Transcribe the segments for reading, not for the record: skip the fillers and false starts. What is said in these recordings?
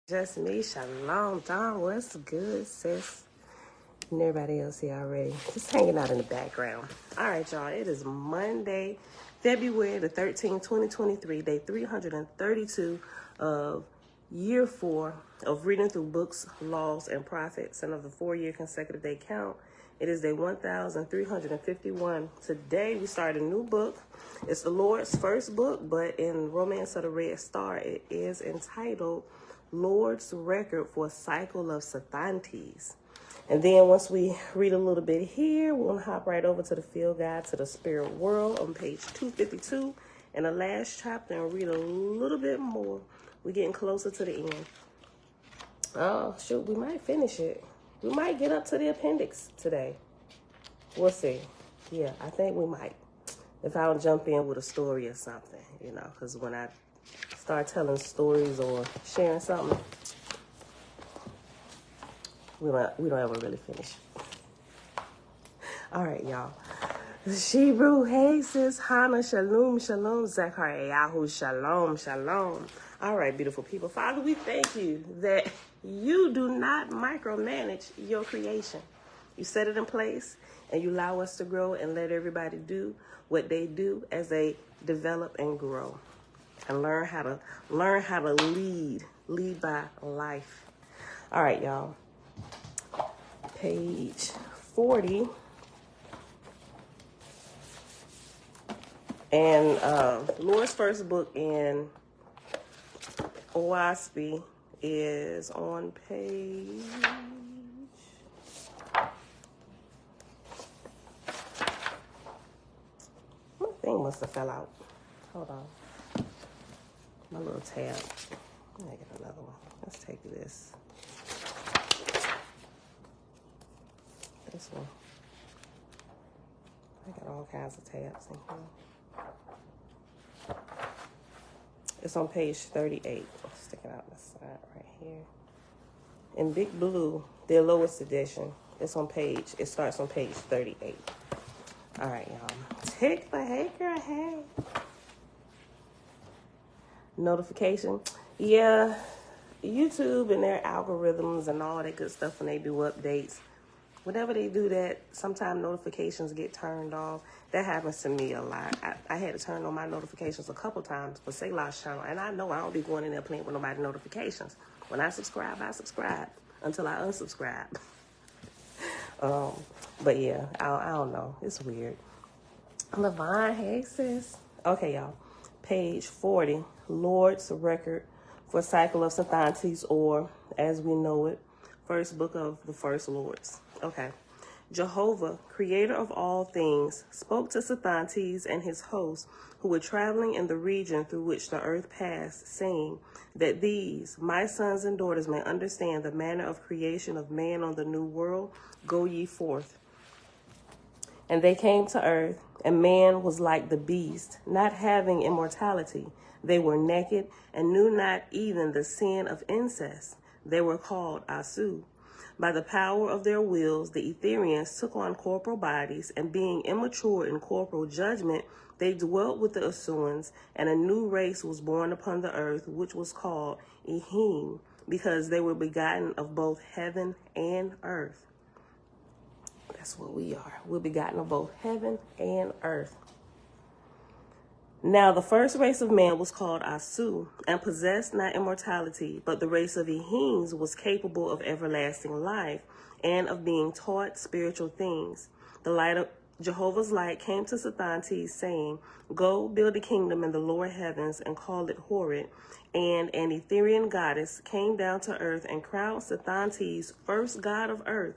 Just me, Shalom, Don. What's good, sis? And everybody else here already. Just hanging out in the background. All right, y'all. It is Monday, February the 13th, 2023, day 332 of year 4 of reading through books, laws, and prophets, and of the 4-year consecutive day count. It is day 1351. Today we start a new book. It's the Lord's first book, but in Romance of the Red Star, it is entitled Lord's Record for a Cycle of Sathantes. And then once we read a little bit here, we're going to hop right over to the Field Guide to the Spirit World on page 252 and the last chapter and read a little bit more. We're getting closer to the end. Oh, shoot, we might finish it. We might get up to the appendix today. We'll see. Yeah, I think we might. If I don't jump in with a story or something, because when I start telling stories or sharing something, we don't ever really finish. All right, y'all. Shebrew, hey sis, Hannah, shalom, shalom, Zechariah, shalom, shalom. All right, beautiful people. Father, we thank you that you do not micromanage your creation. You set it in place and you allow us to grow and let everybody do what they do as they develop and grow and learn how to lead by life. All right, y'all. Page 40. And Lord's first book in Oahspe is on page... My thing must have fell out. Hold on. My little tab. Let me get another one. Let's take this. This one. I got all kinds of tabs in here. It's on page 38. Sticking out the side right here. In big blue, their lowest edition. It starts on page 38. All right, y'all. Take the hey girl, hey. Notification. Yeah, YouTube and their algorithms and all that good stuff when they do updates. Whenever they do that, sometimes notifications get turned off. That happens to me a lot. I had to turn on my notifications a couple times for Selah's channel. And I know I don't be going in there playing with nobody's notifications. When I subscribe until I unsubscribe. But yeah, I don't know. It's weird. Levon, hey sis. Okay, y'all. Page 40, Lord's Record for Cycle of Sathantes, or as we know it, first book of the First Lords. Okay. Jehovah, creator of all things, spoke to Sathantes and his hosts who were traveling in the region through which the earth passed, saying that these, my sons and daughters, may understand the manner of creation of man on the new world. Go ye forth. And they came to earth, and man was like the beast, not having immortality. They were naked and knew not even the sin of incest. They were called Asu. By the power of their wills, the Etherians took on corporal bodies, and being immature in corporal judgment, they dwelt with the Asuans, and a new race was born upon the earth, which was called Ehim, because they were begotten of both heaven and earth. That's what we are. We're begotten of both heaven and earth. Now the first race of man was called Asu, and possessed not immortality, but the race of Ehims was capable of everlasting life, and of being taught spiritual things. The light of Jehovah's light came to Sathantes, saying, Go build a kingdom in the lower heavens, and call it Horrid. And an Etherian goddess came down to earth, and crowned Sathantes first god of earth,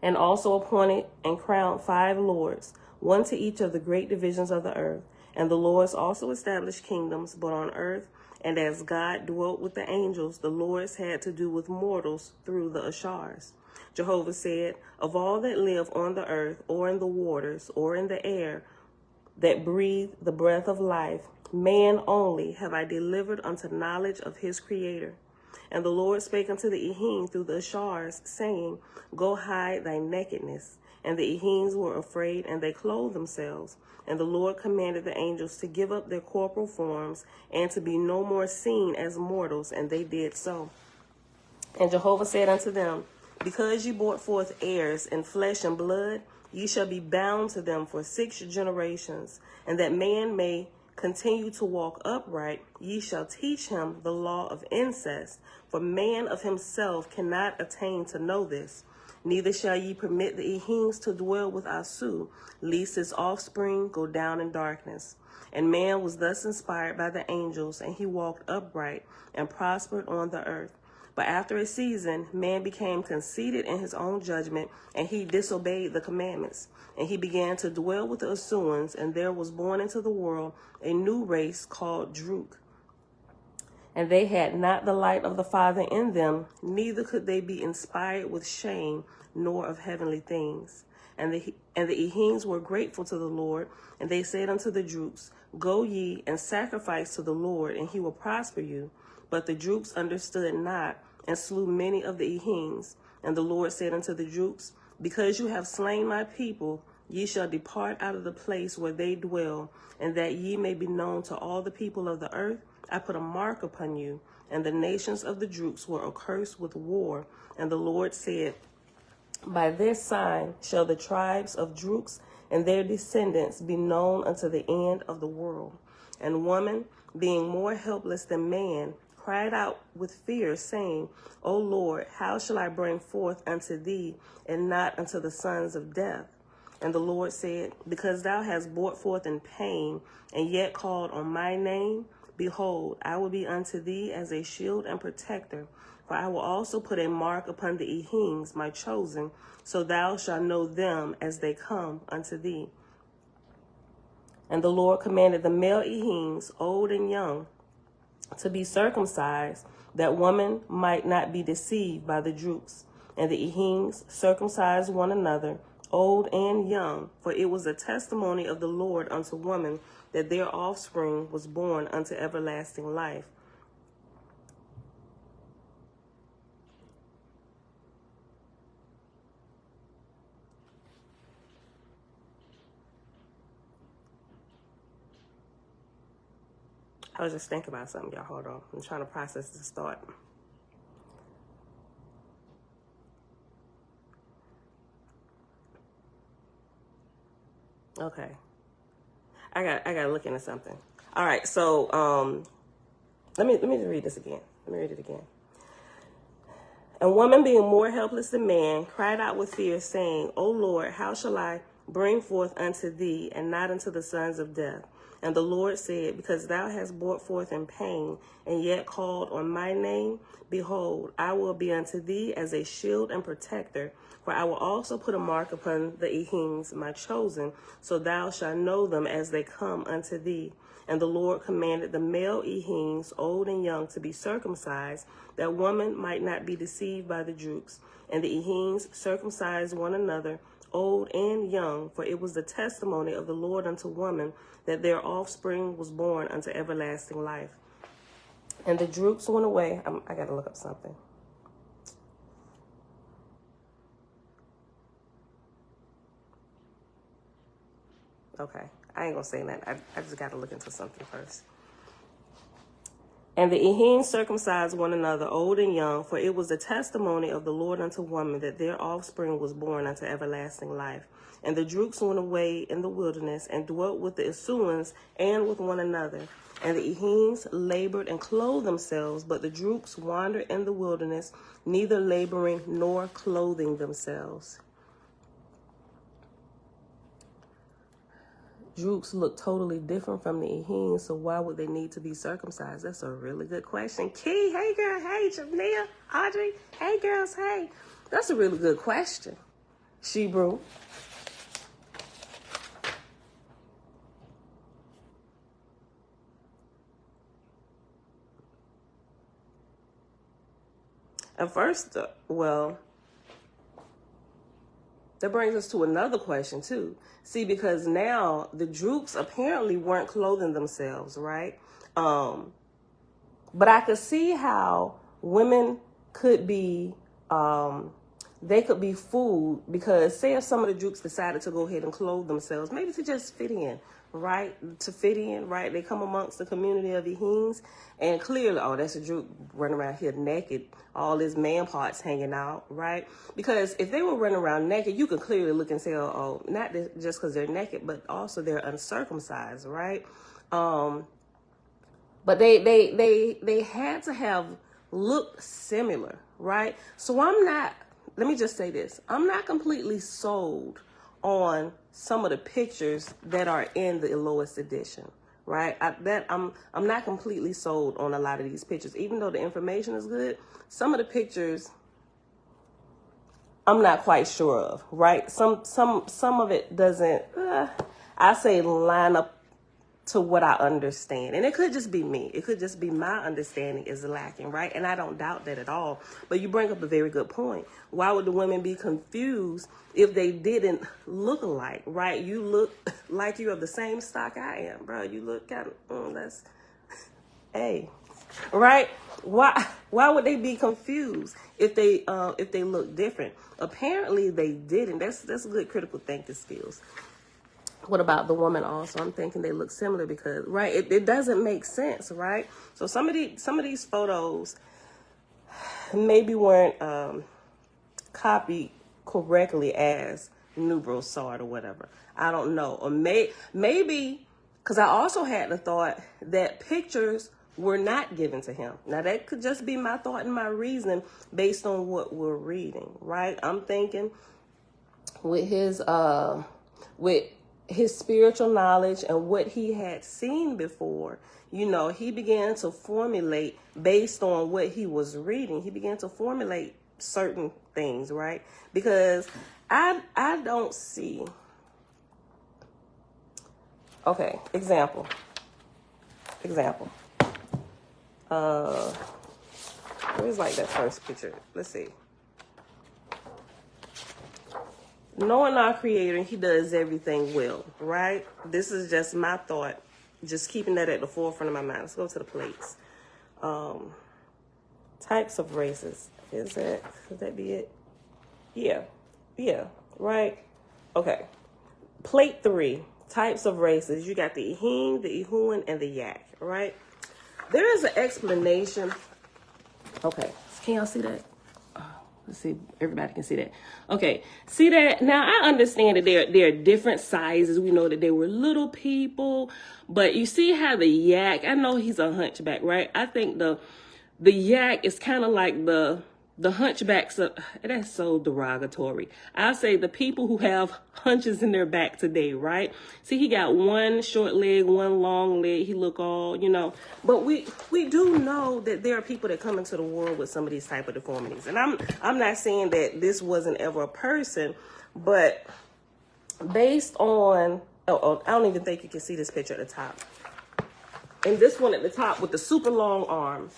and also appointed and crowned 5 lords, one to each of the great divisions of the earth. And the lords also established kingdoms, but on earth, and as God dwelt with the angels, the lords had to do with mortals through the Ashars. Jehovah said, Of all that live on the earth, or in the waters, or in the air, that breathe the breath of life, man only have I delivered unto knowledge of his creator. And the Lord spake unto the Ehim through the Ashars, saying, Go hide thy nakedness, And the Ehims were afraid, and they clothed themselves. And the Lord commanded the angels to give up their corporal forms and to be no more seen as mortals, and they did so. And Jehovah said unto them, because ye brought forth heirs in flesh and blood, ye shall be bound to them for 6 generations, and that man may continue to walk upright, ye shall teach him the law of incest, for man of himself cannot attain to know this. Neither shall ye permit the Ehims to dwell with Oahspe, lest his offspring go down in darkness. And man was thus inspired by the angels, and he walked upright and prospered on the earth. But after a season, man became conceited in his own judgment, and he disobeyed the commandments. And he began to dwell with the Asuans, and there was born into the world a new race called Druk. And they had not the light of the Father in them, neither could they be inspired with shame, nor of heavenly things. And the Ehims were grateful to the Lord, and they said unto the Druks, go ye and sacrifice to the Lord, and he will prosper you. But the Druks understood not, and slew many of the Ehims. And the Lord said unto the Druks, because you have slain my people, ye shall depart out of the place where they dwell, and that ye may be known to all the people of the earth, I put a mark upon you. And the nations of the Druks were accursed with war. And the Lord said, by this sign shall the tribes of Druks and their descendants be known unto the end of the world. And woman, being more helpless than man, cried out with fear, saying, O Lord, how shall I bring forth unto thee, and not unto the sons of death? And the Lord said, because thou hast brought forth in pain, and yet called on my name, behold, I will be unto thee as a shield and protector. For I will also put a mark upon the Ehims, my chosen, so thou shalt know them as they come unto thee. And the Lord commanded the male Ehims, old and young, to be circumcised, that woman might not be deceived by the Druks. And the Ehims circumcised one another, old and young, for it was a testimony of the Lord unto woman, that their offspring was born unto everlasting life. I was just thinking about something, y'all. Hold on. I'm trying to process this thought. Okay. I gotta look into something. All right, so let me read this again. Let me read it again. And woman, being more helpless than man, cried out with fear, saying, O Lord, how shall I bring forth unto thee, and not unto the sons of death? And the Lord said, because thou hast brought forth in pain, and yet called on my name, behold, I will be unto thee as a shield and protector. For I will also put a mark upon the Ehims, my chosen, so thou shalt know them as they come unto thee. And the Lord commanded the male Ehims, old and young, to be circumcised, that woman might not be deceived by the Druks. And the Ehims circumcised one another, old and young, for it was the testimony of the Lord unto woman, that their offspring was born unto everlasting life. And the Druks went away. I got to look up something. Okay, I ain't going to say that. I just got to look into something first. And the Ehims circumcised one another, old and young, for it was the testimony of the Lord unto woman, that their offspring was born unto everlasting life. And the Druks went away in the wilderness, and dwelt with the Asuans and with one another. And the Ehims labored and clothed themselves, but the Druks wandered in the wilderness, neither laboring nor clothing themselves. Druks look totally different from the Ehims, so why would they need to be circumcised? That's a really good question. Key, hey girl, hey Jamia, Audrey, hey girls, hey. That's a really good question. Shebrew. And first, well, that brings us to another question too. See, because now the Druks apparently weren't clothing themselves, right? But I could see how women could be they could be fooled because say if some of the Drooks decided to go ahead and clothe themselves, maybe to just fit in, right? To fit in, right? They come amongst the community of Eheens and clearly, oh, that's a Drook running around here naked, all his man parts hanging out, right? Because if they were running around naked, you could clearly look and say, oh, not just because they're naked, but also they're uncircumcised, right? But they had to have looked similar, right? So let me just say this. I'm not completely sold on some of the pictures that are in the lowest edition, right? I'm not completely sold on a lot of these pictures. Even though the information is good, some of the pictures I'm not quite sure of, right? Some of it doesn't, I say line up to what I understand. And it could just be me. It could just be my understanding is lacking, right? And I don't doubt that at all. But you bring up a very good point. Why would the women be confused if they didn't look alike, right? You look like you're of the same stock I am, bro. You look kind of, that's, hey, right? Why would they be confused if they look different? Apparently they didn't. That's good critical thinking skills. What about the woman also? I'm thinking they look similar because, right, it doesn't make sense, right? So some of these photos maybe weren't copied correctly as Nubro saw it or whatever. I don't know. Or maybe, because I also had the thought that pictures were not given to him. Now, that could just be my thought and my reasoning based on what we're reading, right? I'm thinking with his spiritual knowledge and what he had seen before, he began to formulate based on what he was reading. He began to formulate certain things, right? Because I don't see. Okay, example. Where's like that first picture? Let's see. Knowing our Creator, he does everything well, right? This is just my thought, just keeping that at the forefront of my mind. Let's go to the plates. Types of races. Could that be it? Yeah, right? Okay. Plate 3, types of races. You got the Eheen, the Ehuan, and the Yak, right? There is an explanation. Okay, can y'all see that? Let's see, everybody can see that. Okay, see that? Now, I understand that there are different sizes. We know that they were little people, but you see how the Yak, I know he's a hunchback, right? I think the Yak is kind of like the hunchbacks. That's so derogatory. I'll say the people who have hunches in their back today, right? See, he got one short leg, one long leg. He look all, but we do know that there are people that come into the world with some of these type of deformities. And I'm not saying that this wasn't ever a person, but based on, I don't even think you can see this picture at the top. And this one at the top with the super long arms.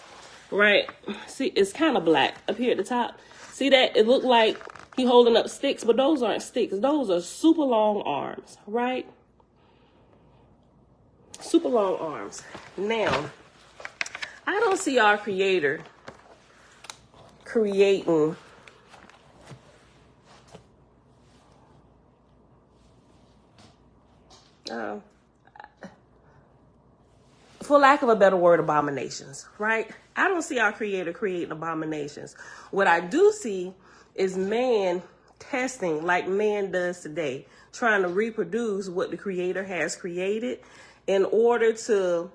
Right, see, it's kind of black up here at the top. See that? It looked like he holding up sticks, but those aren't sticks. Those are super long arms, right? Super long arms. Now, I don't see our Creator creating for lack of a better word, abominations, right? I don't see our Creator creating abominations. What I do see is man testing like man does today, trying to reproduce what the Creator has created in order to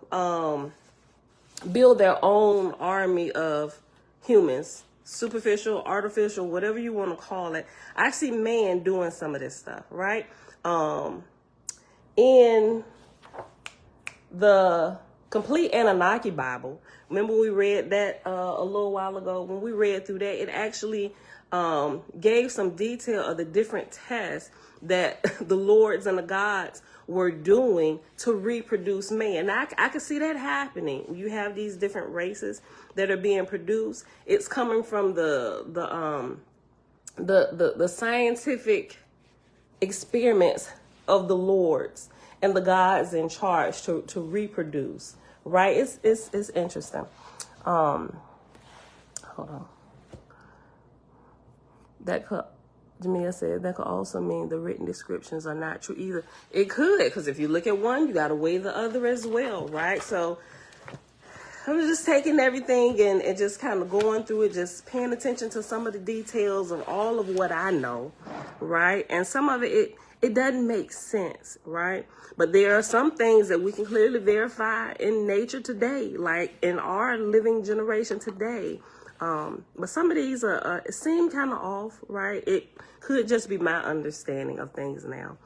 build their own army of humans, superficial, artificial, whatever you want to call it. I see man doing some of this stuff, right? In the Complete Anunnaki Bible, remember we read that a little while ago? When we read through that, it actually gave some detail of the different tests that the lords and the gods were doing to reproduce man. Now, I can see that happening. You have these different races that are being produced. It's coming from the scientific experiments of the lords and the gods in charge to reproduce, right? It's interesting. Hold on. That could, Jamia said, that could also mean the written descriptions are not true either. It could, because if you look at one, you got to weigh the other as well, right? So I'm just taking everything and just kind of going through it, just paying attention to some of the details of all of what I know, right? And some of it doesn't make sense, right? But there are some things that we can clearly verify in nature today, like in our living generation today. But some of these seem kind of off, right? It could just be my understanding of things now.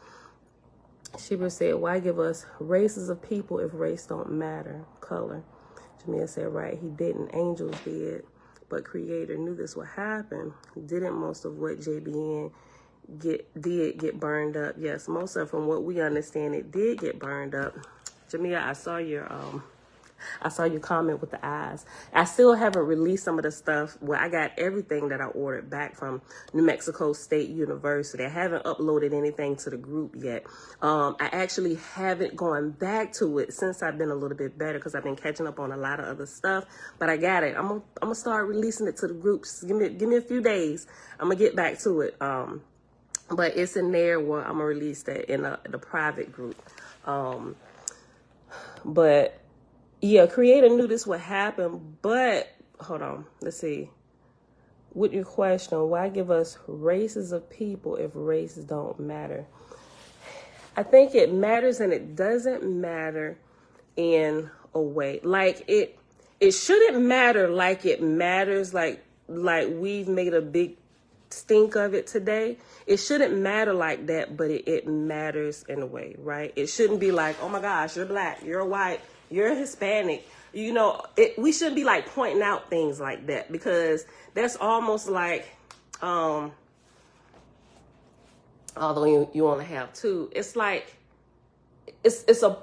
Sheba said, why give us races of people if race don't matter? Color. Jamia said, right, he didn't. Angels did. But Creator knew this would happen. Didn't most of what JBN did get burned up? Yes, most of, from what we understand, it did get burned up. Jamia, I saw your comment with the eyes. I still haven't released some of the stuff. Well, I got everything that I ordered back from New Mexico State University. I haven't uploaded anything to the group yet. I actually haven't gone back to it since I've been a little bit better because I've been catching up on a lot of other stuff. But I got it. I'm gonna start releasing it to the groups. Give me a few days. I'm gonna get back to it. But it's in there where I'm gonna release that in the private group. But yeah, Creator knew this would happen, but hold on, let's see. With your question, why give us races of people if races don't matter? I think it matters, and it doesn't matter in a way. Like it shouldn't matter like it matters, like we've made a big stink of it today. It shouldn't matter like that, but it matters in a way, right? It shouldn't be like, oh my gosh, you're black, you're white, you're Hispanic. You know, we shouldn't be like pointing out things like that, because that's almost like, although you only have two, it's like, it's a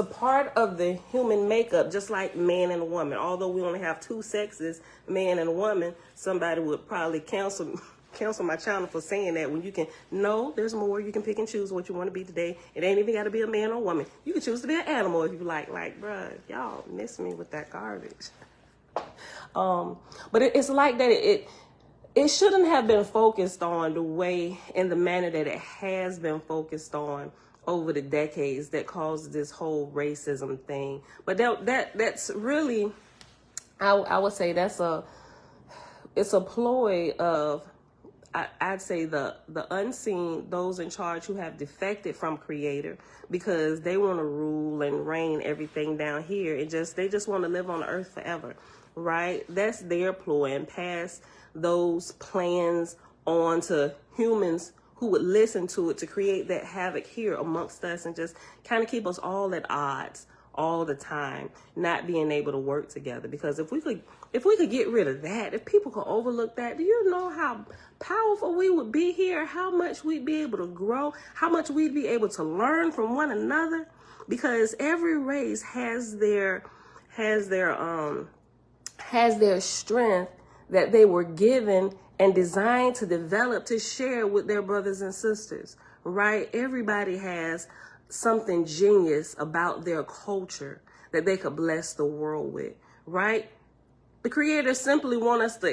part of the human makeup, just like man and woman. Although we only have two sexes, man and woman, somebody would probably cancel my channel for saying that, when you can, no, there's more. You can pick and choose what you want to be today. It ain't even got to be a man or woman. You can choose to be an animal if you like, bruh, y'all miss me with that garbage. But it's like that. It shouldn't have been focused on the way and the manner that it has been focused on over the decades that caused this whole racism thing. But that's really, I would say it's a ploy of, I'd say the unseen, those in charge who have defected from Creator because they want to rule and reign everything down here. They just want to live on the earth forever, right? That's their ploy, and pass those plans on to humans who would listen to it, to create that havoc here amongst us and just kind of keep us all at odds all the time, not being able to work together. Because if we could get rid of that, if people could overlook that, do you know how powerful we would be here? How much we'd be able to grow? How much we'd be able to learn from one another? Because every race has their strength that they were given and designed to develop, to share with their brothers and sisters, right? Everybody has something genius about their culture that they could bless the world with, right? The Creator simply want us to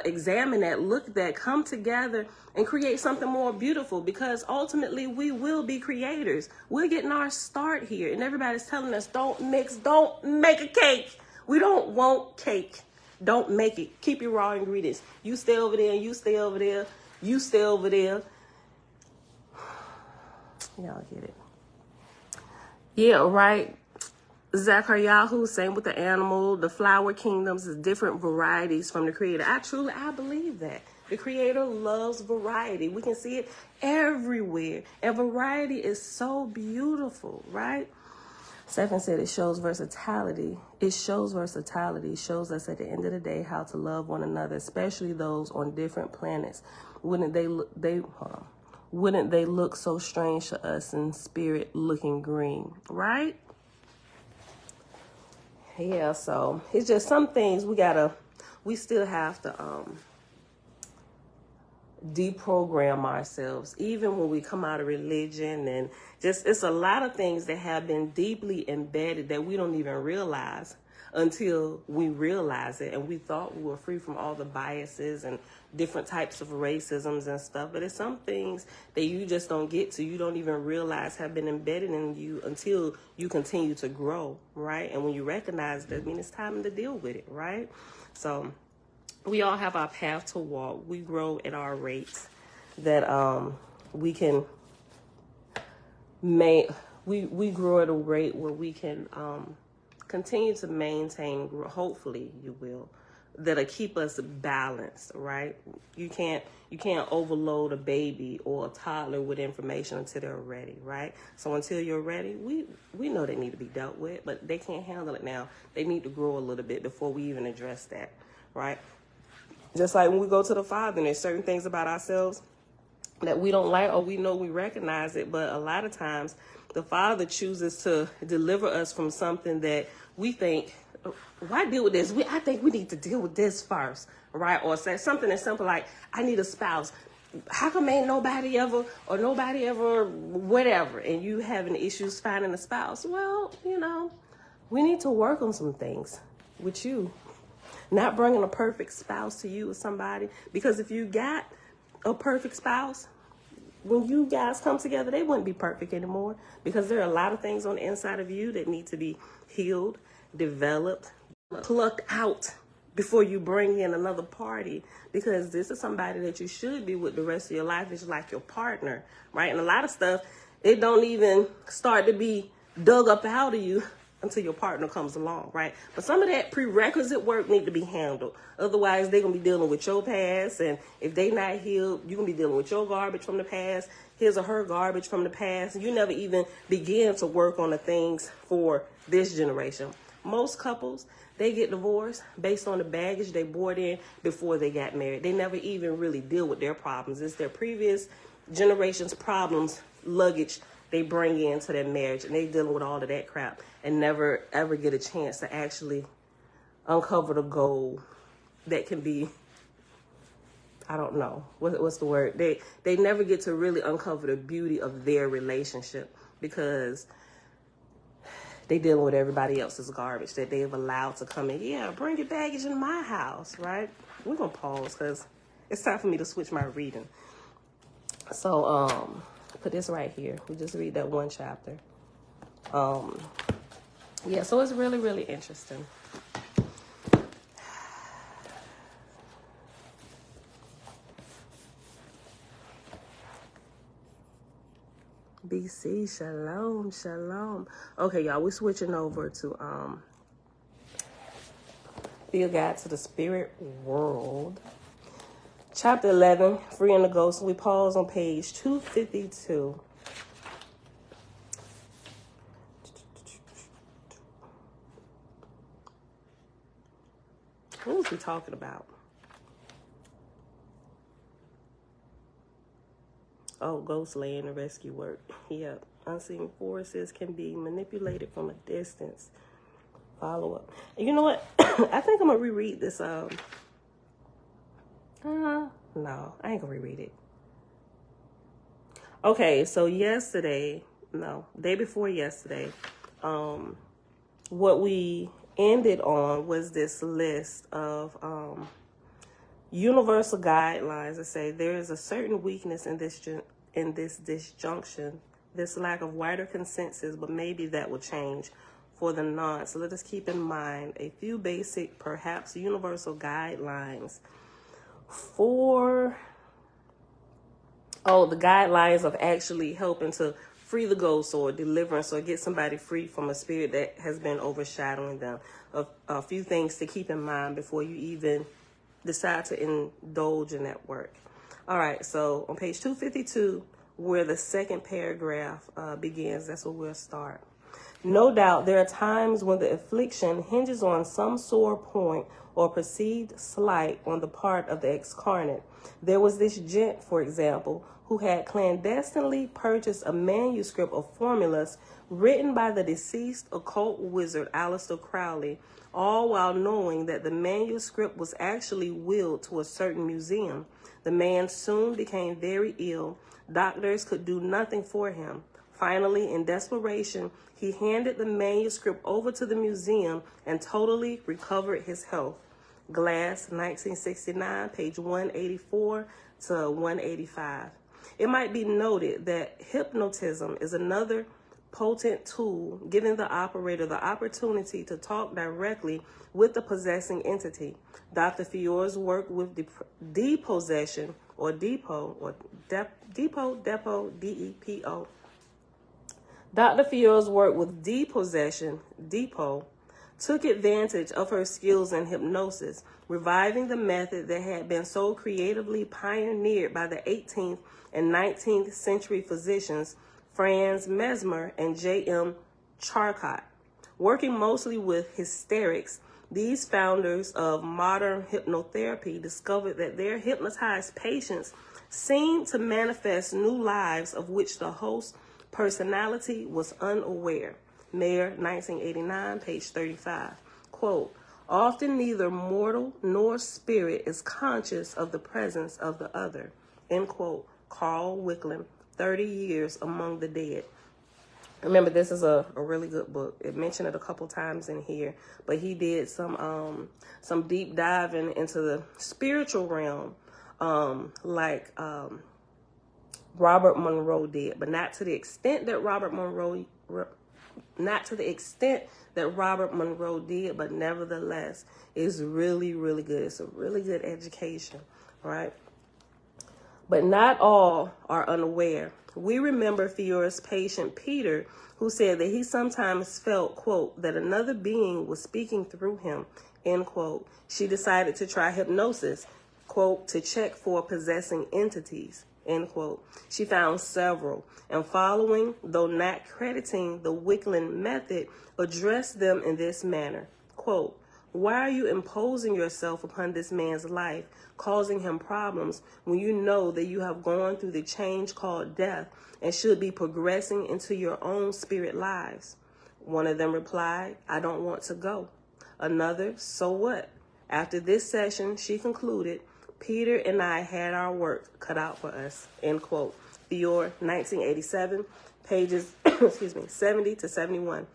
examine that, look at that, come together and create something more beautiful, because ultimately we will be creators. We're getting our start here, and everybody's telling us, don't make a cake. We don't want cake. Don't make it. Keep your raw ingredients. You stay over there, you stay over there, you stay over there. Y'all get it. Yeah, right. Zachariah, same with the animal. The flower kingdoms is different varieties from the Creator. I believe that. The Creator loves variety. We can see it everywhere. And variety is so beautiful, right? Stephen said it shows versatility. It shows versatility. It shows us at the end of the day how to love one another, especially those on different planets. Wouldn't they look so strange to us in spirit looking green, right? Yeah, so it's just some things we still have to deprogram ourselves, even when we come out of religion, and just, it's a lot of things that have been deeply embedded that we don't even realize until we realize it. And we thought we were free from all the biases and different types of racisms and stuff. But it's some things that you just don't get to. You don't even realize have been embedded in you until you continue to grow, right? And when you recognize that, I mean, it's time to deal with it, right? So we all have our path to walk. We grow at our rates that we can we grow at a rate where we can continue to maintain, hopefully you will, that'll keep us balanced, right? You can't overload a baby or a toddler with information until they're ready, right? So until you're ready, we know they need to be dealt with, but they can't handle it now. They need to grow a little bit before we even address that, right? Just like when we go to the Father, and there's certain things about ourselves that we don't like, or we know we recognize it, but a lot of times the Father chooses to deliver us from something that we think, why deal with this? I think we need to deal with this first, right? Or say something as simple like, I need a spouse. How come ain't nobody ever, whatever, and you having issues finding a spouse? Well, we need to work on some things with you. Not bringing a perfect spouse to you or somebody, because if you got a perfect spouse, when you guys come together, they wouldn't be perfect anymore, because there are a lot of things on the inside of you that need to be healed, developed, plucked out before you bring in another party, because this is somebody that you should be with the rest of your life. It's like your partner, right? And a lot of stuff, it don't even start to be dug up out of you until your partner comes along, right? But some of that prerequisite work need to be handled. Otherwise, they're going to be dealing with your past. And if they not healed, you're going to be dealing with your garbage from the past, his or her garbage from the past. You never even begin to work on the things for this generation. Most couples, they get divorced based on the baggage they brought in before they got married. They never even really deal with their problems. It's their previous generation's problems, luggage they bring into their marriage, and they dealing with all of that crap and never ever get a chance to actually uncover the gold that can be, I don't know, what's the word? They never get to really uncover the beauty of their relationship, because they dealing with everybody else's garbage that they've allowed to come in. Yeah, bring your baggage in my house, right? We're going to pause because it's time for me to switch my reading. So, put this right here. We just read that one chapter. Yeah, so it's really, really interesting. BC, shalom, shalom. Okay, y'all, we're switching over to Be a Guide to the Spirit World. Chapter 11, Free and the Ghost. We pause on page 252. What was we talking about? Oh, ghost land and rescue work. Yeah, unseen forces can be manipulated from a distance. Follow up. And you know what? I think I'm going to reread this. No, I ain't gonna reread it. Okay, so day before yesterday, what we ended on was this list of universal guidelines that say there is a certain weakness in this disjunction, this lack of wider consensus, but maybe that will change for the non. So let us keep in mind a few basic, perhaps universal guidelines for the guidelines of actually helping to free the ghost or deliverance or get somebody free from a spirit that has been overshadowing them. A few things to keep in mind before you even decide to indulge in that work. All right, so on page 252, where the second paragraph begins, that's where we'll start. No doubt there are times when the affliction hinges on some sore point or perceived slight on the part of the excarnate. There was this gent, for example, who had clandestinely purchased a manuscript of formulas written by the deceased occult wizard Aleister Crowley, all while knowing that the manuscript was actually willed to a certain museum. The man soon became very ill. Doctors could do nothing for him. Finally, in desperation, he handed the manuscript over to the museum and totally recovered his health. Glass, 1969, page 184 to 185. It might be noted that hypnotism is another potent tool giving the operator the opportunity to talk directly with the possessing entity. Dr. Fiore's work with depossession, or depo, D-E-P-O. Dr. Fiore's work with depossession, depo, took advantage of her skills in hypnosis, reviving the method that had been so creatively pioneered by the 18th and 19th century physicians Franz Mesmer and J.M. Charcot. Working mostly with hysterics, these founders of modern hypnotherapy discovered that their hypnotized patients seemed to manifest new lives of which the host personality was unaware. Mayer, 1989, page 35. Quote, often neither mortal nor spirit is conscious of the presence of the other. End quote. Carl Wicklund, 30 Years Among the Dead. Remember, this is a really good book. It mentioned it a couple times in here, but he did some deep diving into the spiritual realm, like Robert Monroe did, but not to the extent that Robert Monroe did, but nevertheless, it's really, really good. It's a really good education, right? But not all are unaware. We remember Fiore's patient Peter, who said that he sometimes felt, quote, that another being was speaking through him, end quote. She decided to try hypnosis, quote, to check for possessing entities, end quote. She found several, and following, though not crediting the Wicklund method, addressed them in this manner, quote, why are you imposing yourself upon this man's life, causing him problems when you know that you have gone through the change called death and should be progressing into your own spirit lives? One of them replied, I don't want to go. Another, so what? After this session, she concluded, Peter and I had our work cut out for us, end quote. Fiore, 1987, pages 70 to 71.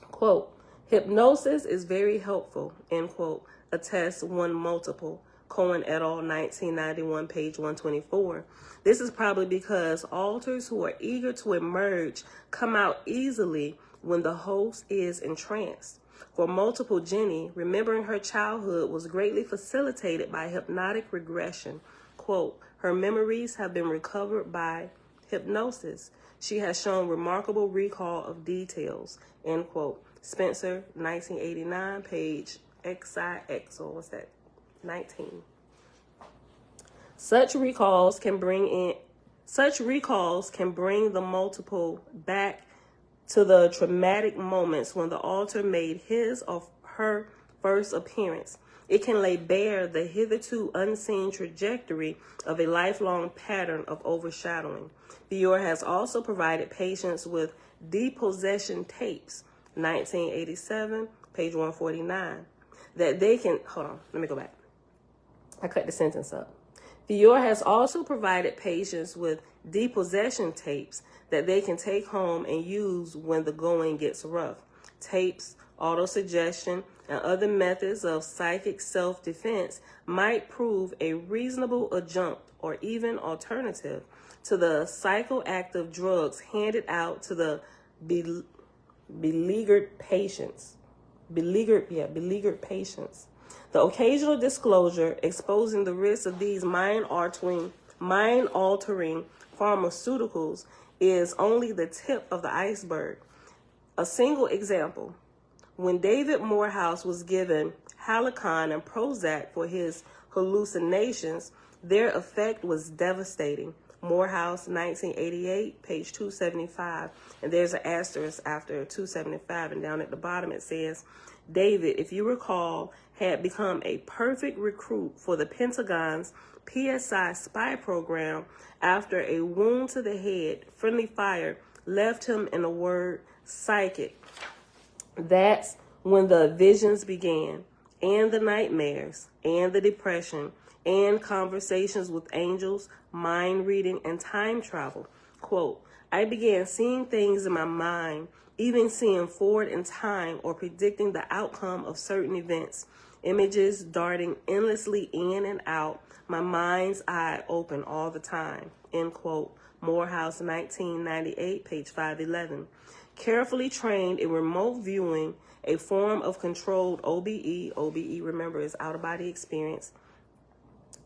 Quote, hypnosis is very helpful, end quote, attests one multiple. Cohen et al., 1991, page 124. This is probably because alters who are eager to emerge come out easily when the host is entranced. For multiple Jenny, remembering her childhood was greatly facilitated by hypnotic regression. Quote, her memories have been recovered by hypnosis. She has shown remarkable recall of details, end quote. Spencer, 1989, page XIX, or what's that? 19. Such recalls can bring the multiple back to the traumatic moments when the alter made his or her first appearance. It can lay bare the hitherto unseen trajectory of a lifelong pattern of overshadowing. Fiore has also provided patients with depossession tapes, 1987, page 149, that they can, hold on, let me go back. I cut the sentence up. Fiore has also provided patients with depossession tapes that they can take home and use when the going gets rough. Tapes, autosuggestion, and other methods of psychic self-defense might prove a reasonable adjunct or even alternative to the psychoactive drugs handed out to the beleaguered patients. Beleaguered patients. The occasional disclosure exposing the risks of these mind-altering pharmaceuticals is only the tip of the iceberg. A single example. When David Morehouse was given Halicon and Prozac for his hallucinations, their effect was devastating. Morehouse, 1988, page 275. And there's an asterisk after 275. And down at the bottom it says, David, if you recall, had become a perfect recruit for the Pentagon's PSI spy program after a wound to the head, friendly fire, left him in a word, psychic. That's when the visions began, and the nightmares, and the depression, and conversations with angels, mind reading, and time travel. Quote, I began seeing things in my mind, even seeing forward in time or predicting the outcome of certain events, images darting endlessly in and out, my mind's eye open all the time, end quote. Morehouse, 1998, page 511. Carefully trained in remote viewing, a form of controlled OBE, remember, is out-of-body experience,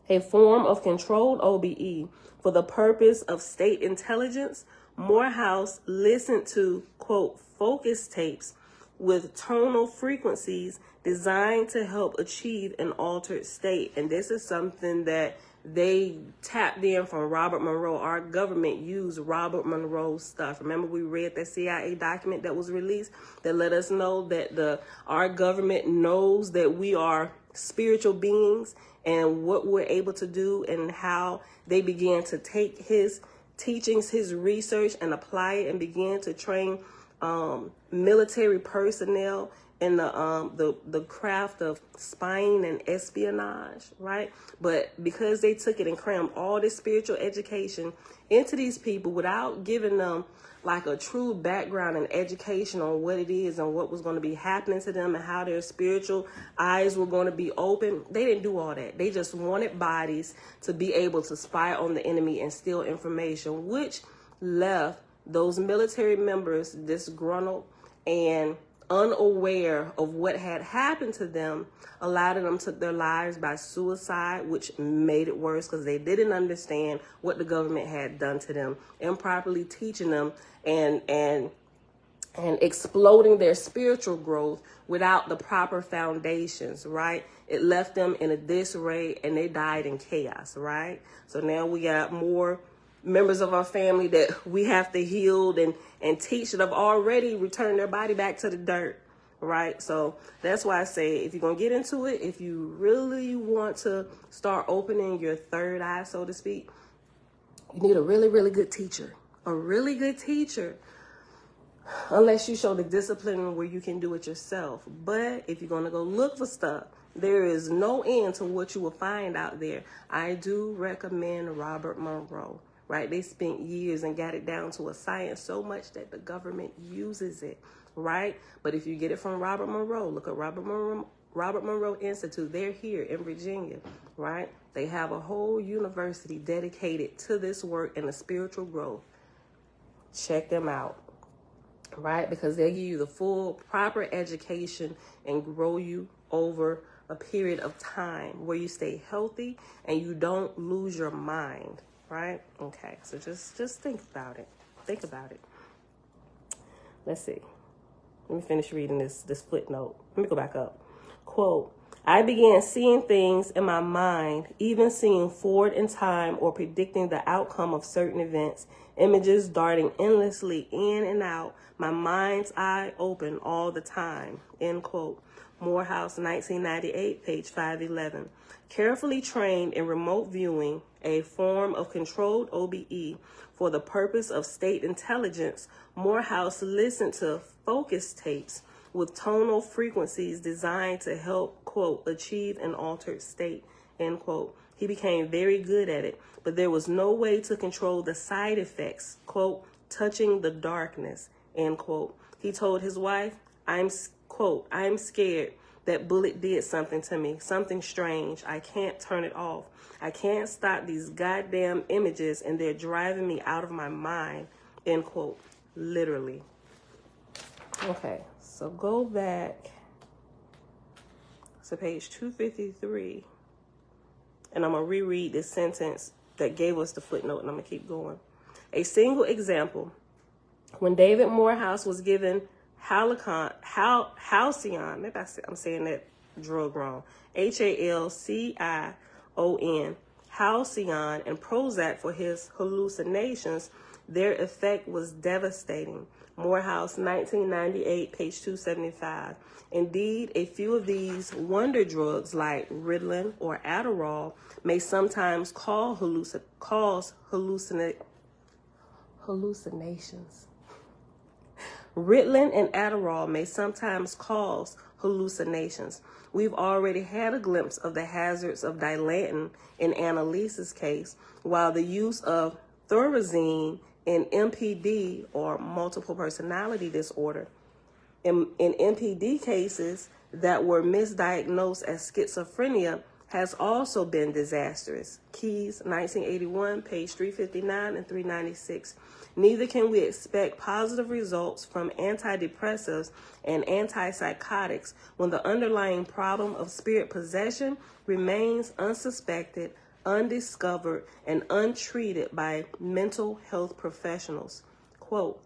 a form of controlled OBE for the purpose of state intelligence, Morehouse listened to, quote, focus tapes with tonal frequencies designed to help achieve an altered state. And this is something that they tapped in from Robert Monroe. Our government used Robert Monroe's stuff. Remember, we read that CIA document that was released that let us know that our government knows that we are spiritual beings and what we're able to do, and how they began to take his teachings, his research, and apply it and began to train military personnel in the craft of spying and espionage, right? But because they took it and crammed all this spiritual education into these people without giving them like a true background and education on what it is and what was going to be happening to them and how their spiritual eyes were going to be open, they didn't do all that. They just wanted bodies to be able to spy on the enemy and steal information, which left those military members disgruntled and unaware of what had happened to them. A lot of them took their lives by suicide, which made it worse because they didn't understand what the government had done to them, improperly teaching them and exploding their spiritual growth without the proper foundations, right? It left them in a disarray and they died in chaos, right? So now we got more members of our family that we have to heal and teach that have already returned their body back to the dirt, right? So that's why I say, if you're going to get into it, if you really want to start opening your third eye, so to speak, you need a really, really good teacher. A really good teacher. Unless you show the discipline where you can do it yourself. But if you're going to go look for stuff, there is no end to what you will find out there. I do recommend Robert Monroe, right? They spent years and got it down to a science so much that the government uses it, right? But if you get it from Robert Monroe, look at Robert Monroe Institute. They're here in Virginia, right? They have a whole university dedicated to this work and the spiritual growth. Check them out, right? Because they'll give you the full proper education and grow you over a period of time where you stay healthy and you don't lose your mind, right? Okay, so just think about it. Think about it. Let's see. Let me finish reading this footnote. Let me go back up. Quote, I began seeing things in my mind, even seeing forward in time or predicting the outcome of certain events, images darting endlessly in and out, my mind's eye open all the time, end quote. Morehouse, 1998, page 511. Carefully trained in remote viewing, a form of controlled OBE for the purpose of state intelligence, Morehouse listened to focus tapes with tonal frequencies designed to help, quote, achieve an altered state, end quote. He became very good at it, but there was no way to control the side effects, quote, touching the darkness, end quote. He told his wife, I'm scared. That bullet did something to me, something strange. I can't turn it off. I can't stop these goddamn images and they're driving me out of my mind, end quote, literally. Okay, so go back to page 253, and I'm going to reread this sentence that gave us the footnote, and I'm going to keep going. A single example, when David Morehouse was given Halcyon, maybe I'm saying that drug wrong, Halcyon, Halcyon, and Prozac for his hallucinations, their effect was devastating. Morehouse, 1998, page 275. Indeed, a few of these wonder drugs like Ritalin or Adderall may sometimes cause hallucinations. Ritalin and Adderall may sometimes cause hallucinations. We've already had a glimpse of the hazards of Dilantin in Annalise's case, while the use of Thorazine in MPD, or multiple personality disorder. In MPD cases that were misdiagnosed as schizophrenia has also been disastrous. Keyes, 1981, page 359 and 396. Neither can we expect positive results from antidepressives and antipsychotics when the underlying problem of spirit possession remains unsuspected, undiscovered, and untreated by mental health professionals. Quote,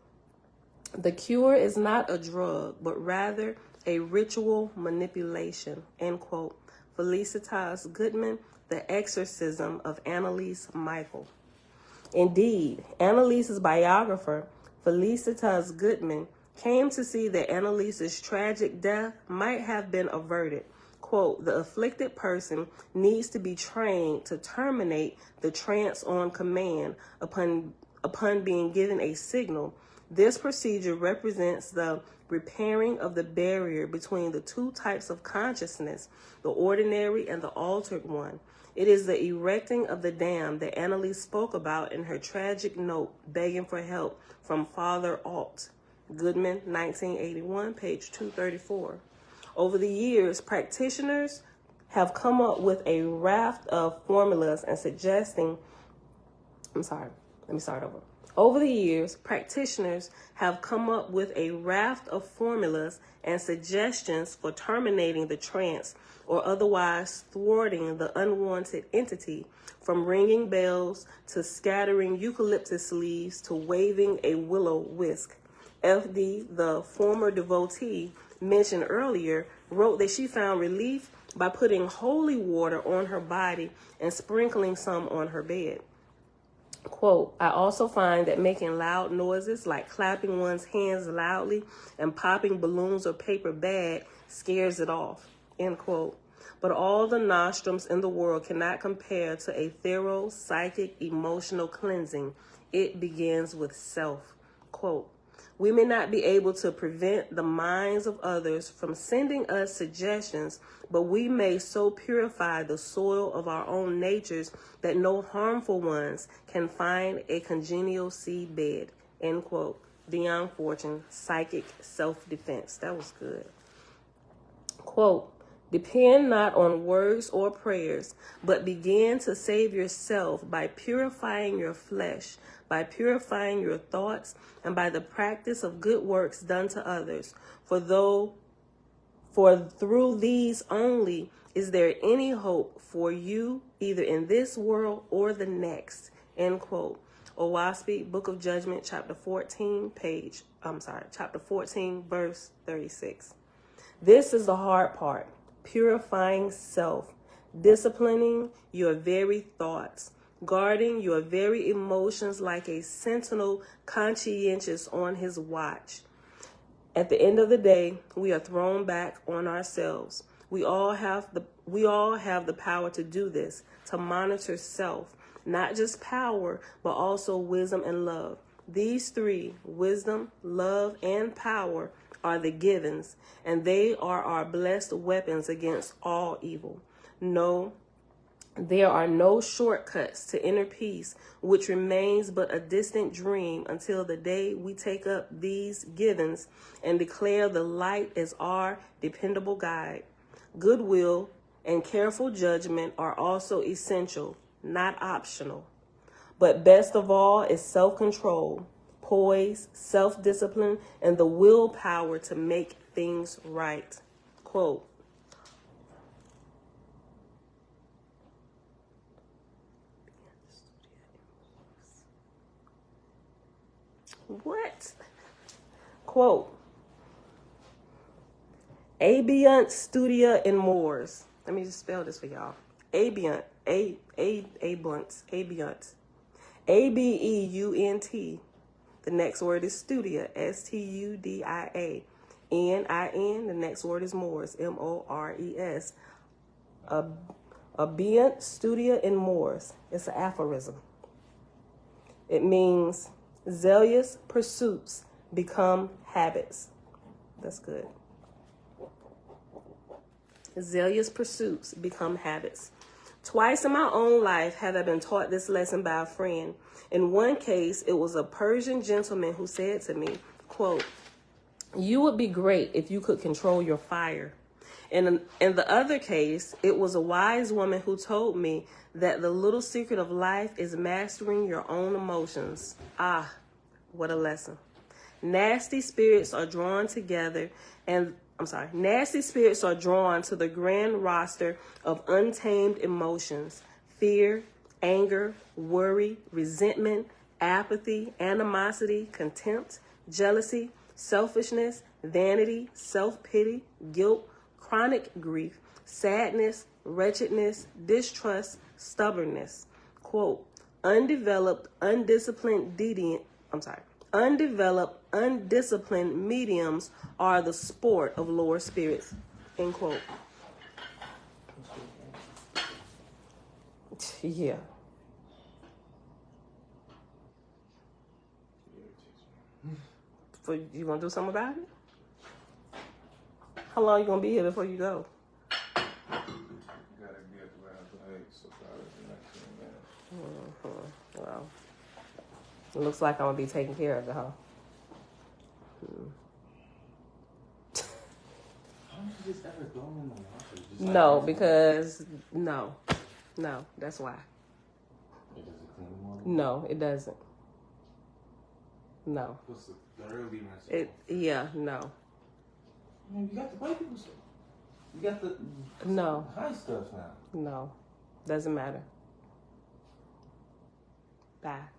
"The cure is not a drug, but rather a ritual manipulation," end quote. Felicitas Goodman, The Exorcism of Annalise Michael. Indeed, Annalise's biographer, Felicitas Goodman, came to see that Annalise's tragic death might have been averted. Quote, "The afflicted person needs to be trained to terminate the trance on command upon being given a signal. This procedure represents the repairing of the barrier between the two types of consciousness, the ordinary and the altered one. It is the erecting of the dam that Annalise spoke about in her tragic note begging for help from Father Alt." Goodman, 1981, page 234. Over the years, practitioners have come up with a raft of formulas and Over the years, practitioners have come up with a raft of formulas and suggestions for terminating the trance or otherwise thwarting the unwanted entity, from ringing bells to scattering eucalyptus leaves to waving a willow whisk. F.D., the former devotee mentioned earlier, wrote that she found relief by putting holy water on her body and sprinkling some on her bed. Quote, "I also find that making loud noises like clapping one's hands loudly and popping balloons or paper bag scares it off," end quote. "But all the nostrums in the world cannot compare to a thorough psychic emotional cleansing. It begins with self." Quote, "We may not be able to prevent the minds of others from sending us suggestions, but we may so purify the soil of our own natures that no harmful ones can find a congenial seed bed," end quote. Beyond Fortune, Psychic Self-Defense. That was good. Quote, "Depend not on words or prayers, but begin to save yourself by purifying your flesh, by purifying your thoughts, and by the practice of good works done to others. For through these only is there any hope for you, either in this world or the next," end quote. Oahspe, Book of Judgment, chapter 14, verse 36. This is the hard part: purifying self, disciplining your very thoughts, guarding your very emotions like a sentinel conscientious on his watch. At the end of the day, we are thrown back on ourselves. We all have the power to do this, to monitor self, not just power, but also wisdom and love. These three, wisdom, love, and power, are the givens, and they are our blessed weapons against all evil. No, there are no shortcuts to inner peace, which remains but a distant dream until the day we take up these givens and declare the light as our dependable guide. Goodwill and careful judgment are also essential, not optional. But best of all is self-control, poise, self-discipline, and the willpower to make things right. Quote, what? Quote, "Abiunt studia in mors." Let me just spell this for y'all. Abiunt, Abiunt. A-B-E-U-N-T. The next word is studia, S-T-U-D-I-A. N-I-N, the next word is mors, M-O-R-E-S. Abiunt studia in mors. It's an aphorism. It means zealous pursuits become habits. That's good. Zealous pursuits become habits. Twice in my own life have I been taught this lesson by a friend. In one case, it was a Persian gentleman who said to me, quote, "You would be great if you could control your fire." And in the other case, it was a wise woman who told me that the little secret of life is mastering your own emotions. Ah, what a lesson. Nasty spirits are drawn together nasty spirits are drawn to the grand roster of untamed emotions: fear, anger, worry, resentment, apathy, animosity, contempt, jealousy, selfishness, vanity, self-pity, guilt, chronic grief, sadness, wretchedness, distrust, stubbornness. Quote, undeveloped, undisciplined mediums are the sport of lower spirits. End quote. Yeah. You gonna do something about it? How long you gonna be here before you go? Gotta get around to 8, so probably 19 minutes. Well, it looks like I'm gonna be taking care of it, huh? How don't you just ever throw them in the water? No, because no, that's why. It doesn't clean them all? No, it doesn't. No. What's the early rinse? No. Man, you got the white people stuff. You got the high stuff now. No, doesn't matter. Bye.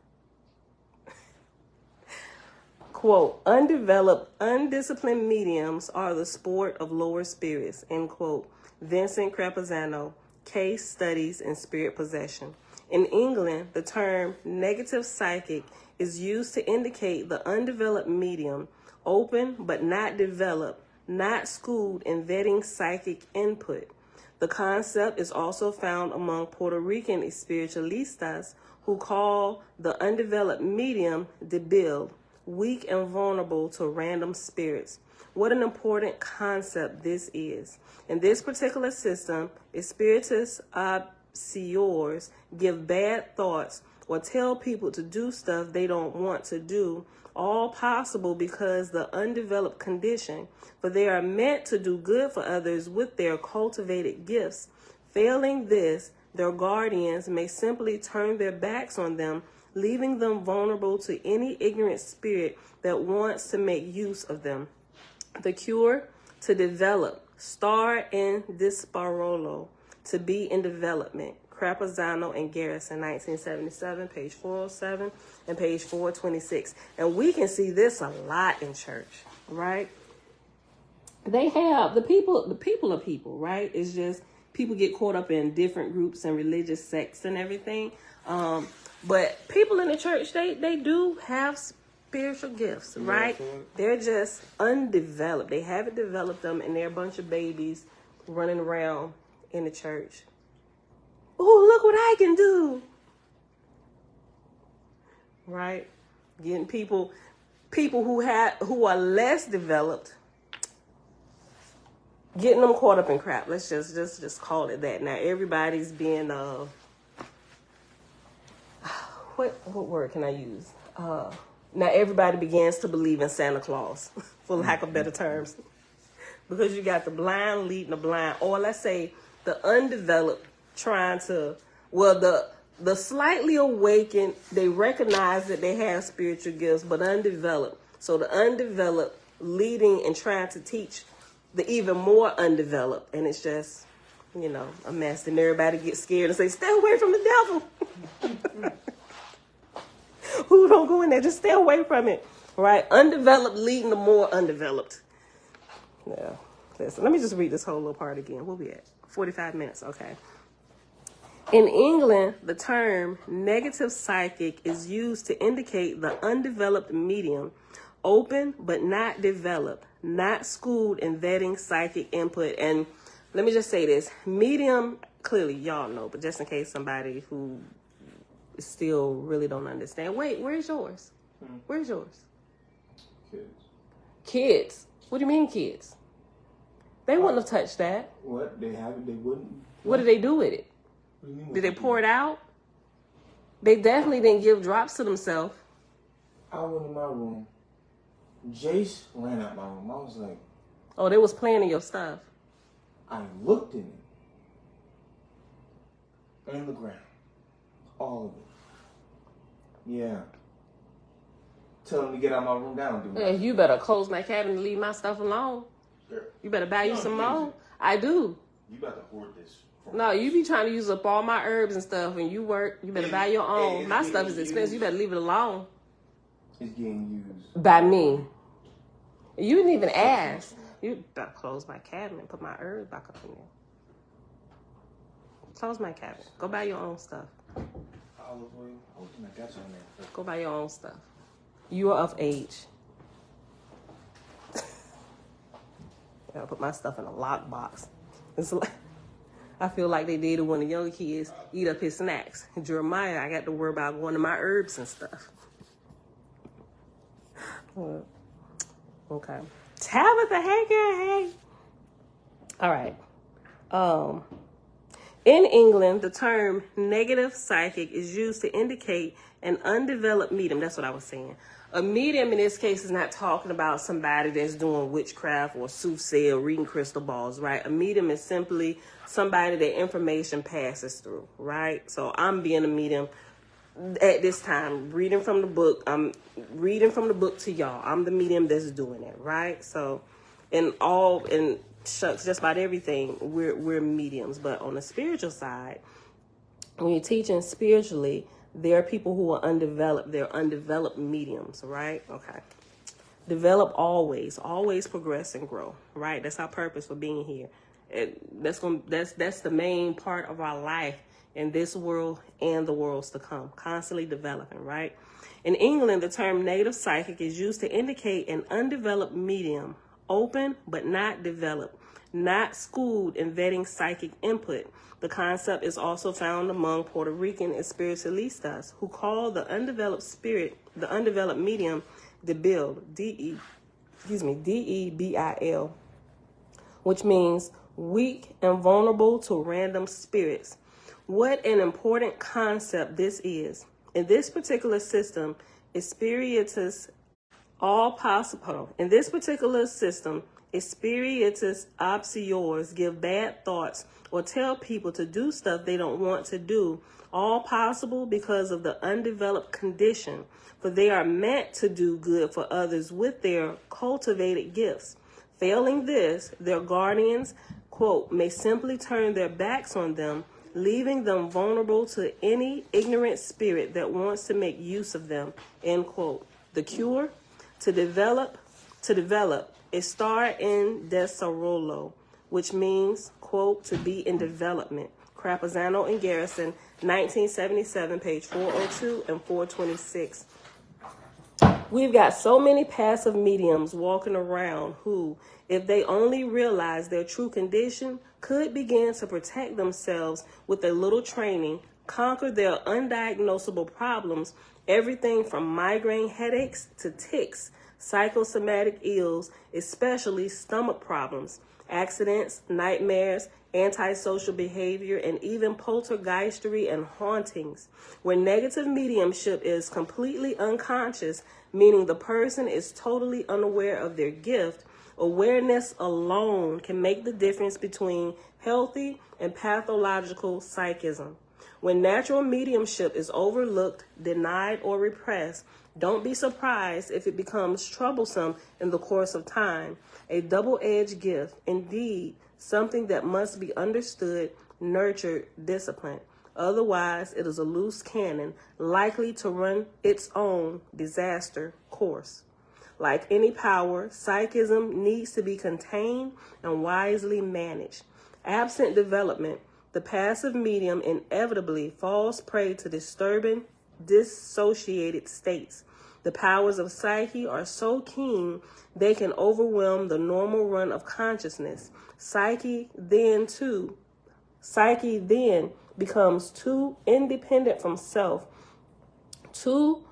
Quote, undeveloped, undisciplined mediums are the sport of lower spirits, end quote. Vincent Crepazano, Case Studies in Spirit Possession. In England, the term negative psychic is used to indicate the undeveloped medium, open but not developed, not schooled in vetting psychic input. The concept is also found among Puerto Rican spiritualistas who call the undeveloped medium debil, weak and vulnerable to random spirits. What an important concept this is. In this particular system, spiritus obscures give bad thoughts or tell people to do stuff they don't want to do, all possible because the undeveloped condition, for they are meant to do good for others with their cultivated gifts. Failing this, their guardians may simply turn their backs on them, leaving them vulnerable to any ignorant spirit that wants to make use of them. The cure: to develop, star in disparolo, to be in development. Crapazano and Garrison, 1977, page 407 and page 426. And we can see this a lot in church, right? They have the people are people, right? It's just people get caught up in different groups and religious sects and everything. But people in the church, they do have spiritual gifts, right? They're just undeveloped. They haven't developed them, and they're a bunch of babies running around in the church. Oh, look what I can do. Right? Getting people who are less developed, getting them caught up in crap. Let's just call it that. Now everybody's being what word can I use? Now everybody begins to believe in Santa Claus, for lack of better terms. Because you got the blind leading the blind, or let's say the undeveloped trying to, the slightly awakened, they recognize that they have spiritual gifts, but undeveloped. So the undeveloped leading and trying to teach the even more undeveloped. And it's just, a mess. And everybody gets scared and say, stay away from the devil. Who don't go in there? Just stay away from it. Right? Undeveloped leading the more undeveloped. Yeah. Listen, let me just read this whole little part again. We'll be at 45 minutes. Okay. In England, the term negative psychic is used to indicate the undeveloped medium, open but not developed, not schooled in vetting psychic input. And let me just say this. Medium, clearly y'all know, but just in case somebody who still really don't understand. Wait, where's yours? Where's yours? Kids? What do you mean kids? They wouldn't have touched that. What? They wouldn't? What do they do with it? What do you mean? Did they pour it out? They definitely didn't give drops to themselves. I went in my room. Jace ran out my room. I was like, oh, they was playing in your stuff. I looked in it. In the ground. All of it. Yeah. Tell them to get out of my room down. Yeah, you better close my cabinet and leave my stuff alone. Sure. You better buy you some more. I do. You about to hoard this. No, you be trying to use up all my herbs and stuff and you work. You better buy your own. My stuff is expensive. You better leave it alone. It's getting used. By me. You didn't even ask. You better close my cabinet and put my herbs back up in there. Close my cabinet. Go buy your own stuff. Olive oil. Oh, I got you in there. Go buy your own stuff. You are of age. I gotta put my stuff in a lockbox. It's like, I feel like they did when the younger kids eat up his snacks. Jeremiah, I got to worry about going to my herbs and stuff. Okay. Tabitha, hey girl, hey. All right. In England, the term negative psychic is used to indicate an undeveloped medium. That's what I was saying. A medium in this case is not talking about somebody that's doing witchcraft or soothsayer, reading crystal balls, right? A medium is simply somebody that information passes through, right? So I'm being a medium at this time, reading from the book. I'm reading from the book to y'all. I'm the medium that's doing it, right? So shucks, just about everything, we're mediums. But on the spiritual side, when you're teaching spiritually, there are people who are undeveloped. They're undeveloped mediums, right? Okay. Develop always progress and grow, right? That's our purpose for being here. That's the main part of our life in this world and the worlds to come, constantly developing, right? In England, the term native psychic is used to indicate an undeveloped medium, open but not developed, not schooled in vetting psychic input. The concept is also found among Puerto Rican espiritualistas who call the undeveloped medium debil, D-E-B-I-L, which means weak and vulnerable to random spirits. What an important concept this is. In this particular system, espiritus obscures give bad thoughts or tell people to do stuff they don't want to do, all possible because of the undeveloped condition, for they are meant to do good for others with their cultivated gifts. Failing this, their guardians, quote, may simply turn their backs on them, leaving them vulnerable to any ignorant spirit that wants to make use of them, end quote. The cure? To develop, estar en desarrollo, which means, quote, to be in development. Crapazano and Garrison, 1977, page 402 and 426. We've got so many passive mediums walking around who, if they only realize their true condition, could begin to protect themselves with a little training, conquer their undiagnosable problems, everything from migraine headaches to tics, psychosomatic ills, especially stomach problems, accidents, nightmares, antisocial behavior, and even poltergeistery and hauntings. Where negative mediumship is completely unconscious, meaning the person is totally unaware of their gift, awareness alone can make the difference between healthy and pathological psychism. When natural mediumship is overlooked, denied, or repressed, don't be surprised if it becomes troublesome in the course of time. A double-edged gift, indeed, something that must be understood, nurtured, disciplined. Otherwise, it is a loose cannon, likely to run its own disaster course. Like any power, psychism needs to be contained and wisely managed. Absent development, the passive medium inevitably falls prey to disturbing, dissociated states. The powers of psyche are so keen they can overwhelm the normal run of consciousness. Psyche then becomes too independent from self, too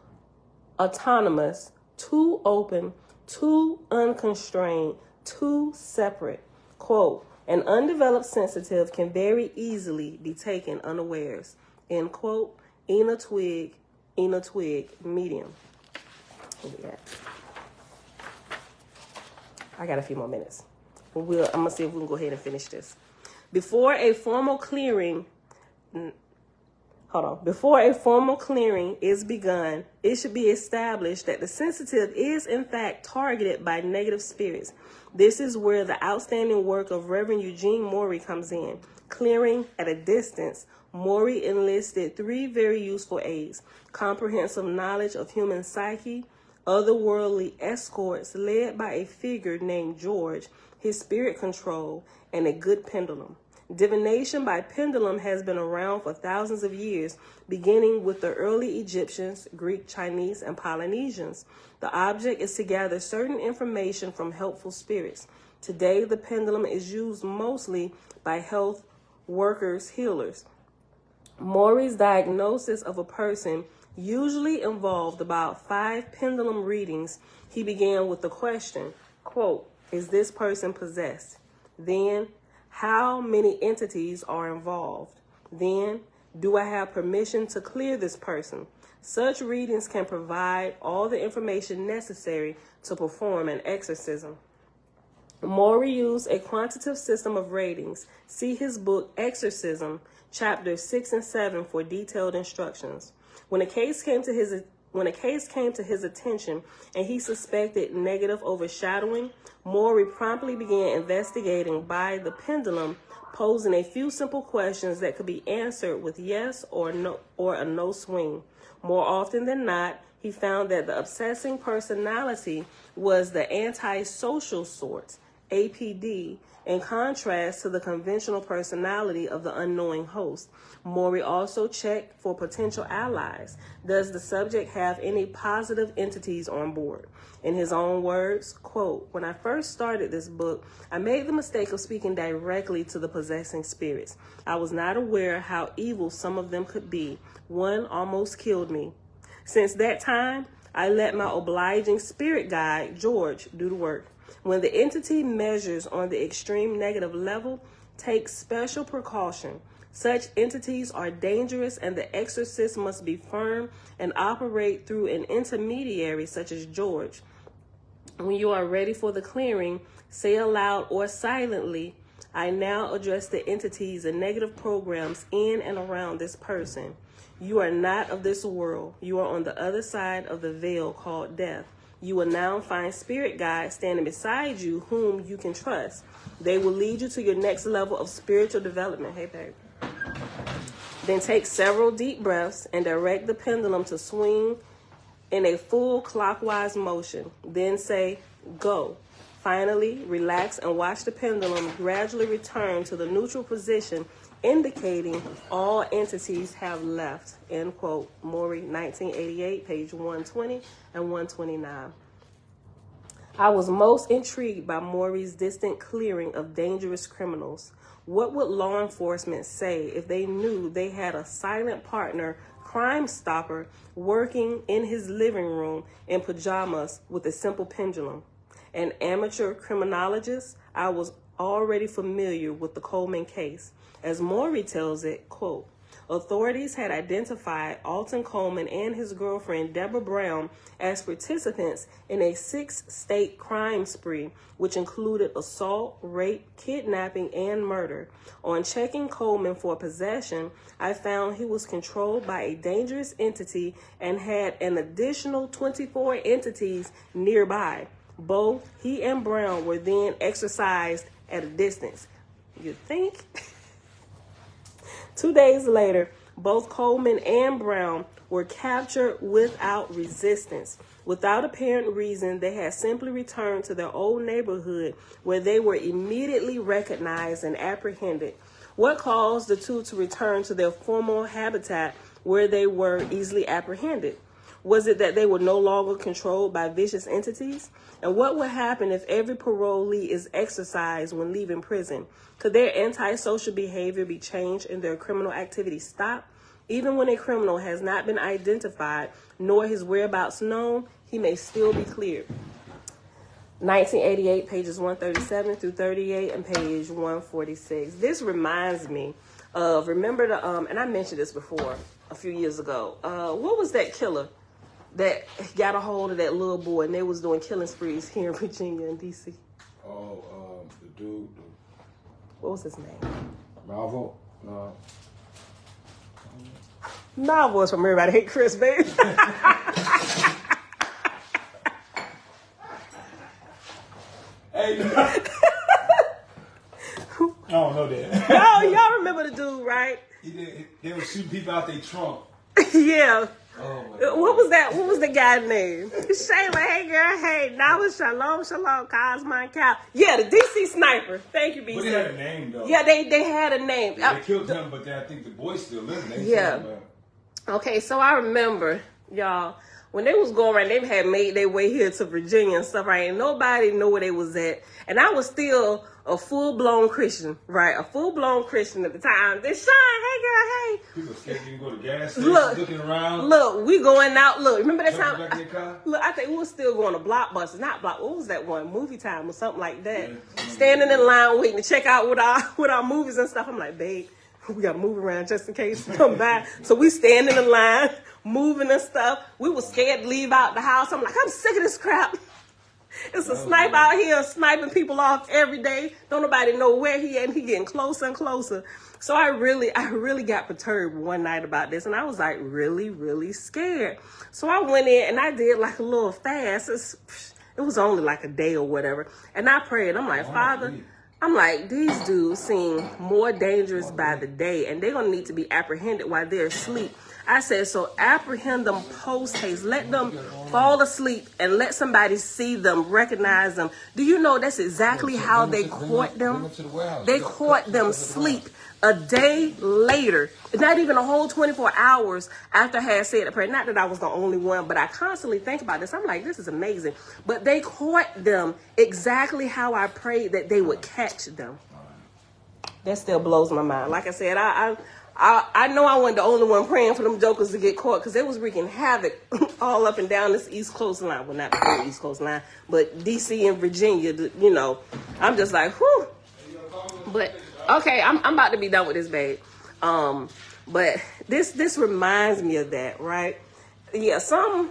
autonomous, too open, too unconstrained, too separate. Quote, An undeveloped sensitive can very easily be taken unawares. End quote. Ena Twig, Medium. Where we at? I got a few more minutes. I'm going to see if we can go ahead and finish this. Before a formal clearing is begun, it should be established that the sensitive is in fact targeted by negative spirits. This is where the outstanding work of Reverend Eugene Morey comes in. Clearing at a distance, Morey enlisted 3 very useful aids: comprehensive knowledge of human psyche, otherworldly escorts led by a figure named George, his spirit control, and a good pendulum. Divination by pendulum has been around for thousands of years, beginning with the early Egyptians, Greek, Chinese, and Polynesians. The object is to gather certain information from helpful spirits. Today, the pendulum is used mostly by health workers, healers. Morey's diagnosis of a person usually involved about 5 pendulum readings. He began with the question, quote, "Is this person possessed?" Then, how many entities are involved? Then, do I have permission to clear this person? Such readings can provide all the information necessary to perform an exorcism. Morey used a quantitative system of ratings. See his book, Exorcism, chapters 6 and 7 for detailed instructions. When a case came to his attention and he suspected negative overshadowing, Morey promptly began investigating by the pendulum, posing a few simple questions that could be answered with yes or no, or a no swing. More often than not, he found that the obsessing personality was the antisocial sort, APD, in contrast to the conventional personality of the unknowing host. Morey also checked for potential allies. Does the subject have any positive entities on board? In his own words, quote, "When I first started this book, I made the mistake of speaking directly to the possessing spirits. I was not aware how evil some of them could be. One almost killed me. Since that time, I let my obliging spirit guide, George, do the work. When the entity measures on the extreme negative level, take special precaution. Such entities are dangerous and the exorcist must be firm and operate through an intermediary such as George. When you are ready for the clearing, say aloud or silently, I now address the entities and negative programs in and around this person. You are not of this world. You are on the other side of the veil called death. You will now find spirit guides standing beside you whom you can trust. They will lead you to your next level of spiritual development." Hey, babe. Then take several deep breaths and direct the pendulum to swing in a full clockwise motion. Then say, "Go." Finally, relax and watch the pendulum gradually return to the neutral position, indicating all entities have left. End quote. Morey, 1988, page 120 and 129. I was most intrigued by Morey's distant clearing of dangerous criminals. What would law enforcement say if they knew they had a silent partner, Crime Stopper, working in his living room in pajamas with a simple pendulum? An amateur criminologist, I was already familiar with the Coleman case. As Morey tells it, quote, authorities had identified Alton Coleman and his girlfriend, Deborah Brown, as participants in a 6-state crime spree, which included assault, rape, kidnapping, and murder. On checking Coleman for possession, I found he was controlled by a dangerous entity and had an additional 24 entities nearby. Both he and Brown were then exorcised at a distance. You think? 2 days later, both Coleman and Brown were captured without resistance. Without apparent reason, they had simply returned to their old neighborhood where they were immediately recognized and apprehended. What caused the two to return to their former habitat where they were easily apprehended? Was it that they were no longer controlled by vicious entities? And what would happen if every parolee is exorcised when leaving prison? Could their antisocial behavior be changed and their criminal activity stop? Even when a criminal has not been identified, nor his whereabouts known, he may still be cleared. 1988, pages 137 through 38, and page 146. This reminds me of, remember the, and I mentioned this before a few years ago. What was that killer that got a hold of that little boy and they was doing killing sprees here in Virginia and D.C.? Oh, the dude. What was his name? Marvel? No. Marvel is from Everybody Hate Chris, baby. Hey, I don't know that. Y'all remember the dude, right? They were shooting people out their trunk. Yeah. Oh my God. What was that? What was the guy's name? Shayla, hey girl, hey. Now it's Shalom, Cosmo and Cal. Yeah, the DC sniper. Thank you, BC. But they had a name though. Yeah, they had a name. Yeah, they killed him, but I think the boy's still living. Yeah. Okay, so I remember, y'all, when they was going around, they had made their way here to Virginia and stuff, right? And nobody knew where they was at. And I was still a full-blown Christian, right? A full-blown Christian at the time. They Sean, hey girl, hey. People scared you to go to gas stations, looking around. Look, we going out. Look, remember that time? Back in your car? Look, I think we was still going to Blockbusters, not Block. What was that one? Movie Time or something like that. Yeah, standing in line waiting to check out with our movies and stuff. I'm like, babe, we got to move around just in case we come by. So we stand in the line, moving and stuff. We were scared to leave out the house. I'm like, I'm sick of this crap. It's a sniper out here sniping people off every day. Don't nobody know where he at, and he getting closer and closer. So I really got perturbed one night about this, and I was like really, really scared. So I went in and I did like a little fast. It was only like a day or whatever. And I prayed. I'm like, Father, I'm like, these dudes seem more dangerous by the day, and they're going to need to be apprehended while they're asleep. I said, so apprehend them post haste. Let them fall asleep and let somebody see them, recognize them. Do you know that's exactly how they caught them? They caught them sleep a day later. Not even a whole 24 hours after I had said the prayer. Not that I was the only one, but I constantly think about this. I'm like, this is amazing. But they caught them exactly how I prayed that they would catch them. That still blows my mind. Like I said, I know I wasn't the only one praying for them jokers to get caught, because they was wreaking havoc all up and down this East Coast line. Well, not the whole East Coast line, but D.C. and Virginia, you know. I'm just like, whew. But, okay, I'm about to be done with this, babe. But this reminds me of that, right? Yeah, some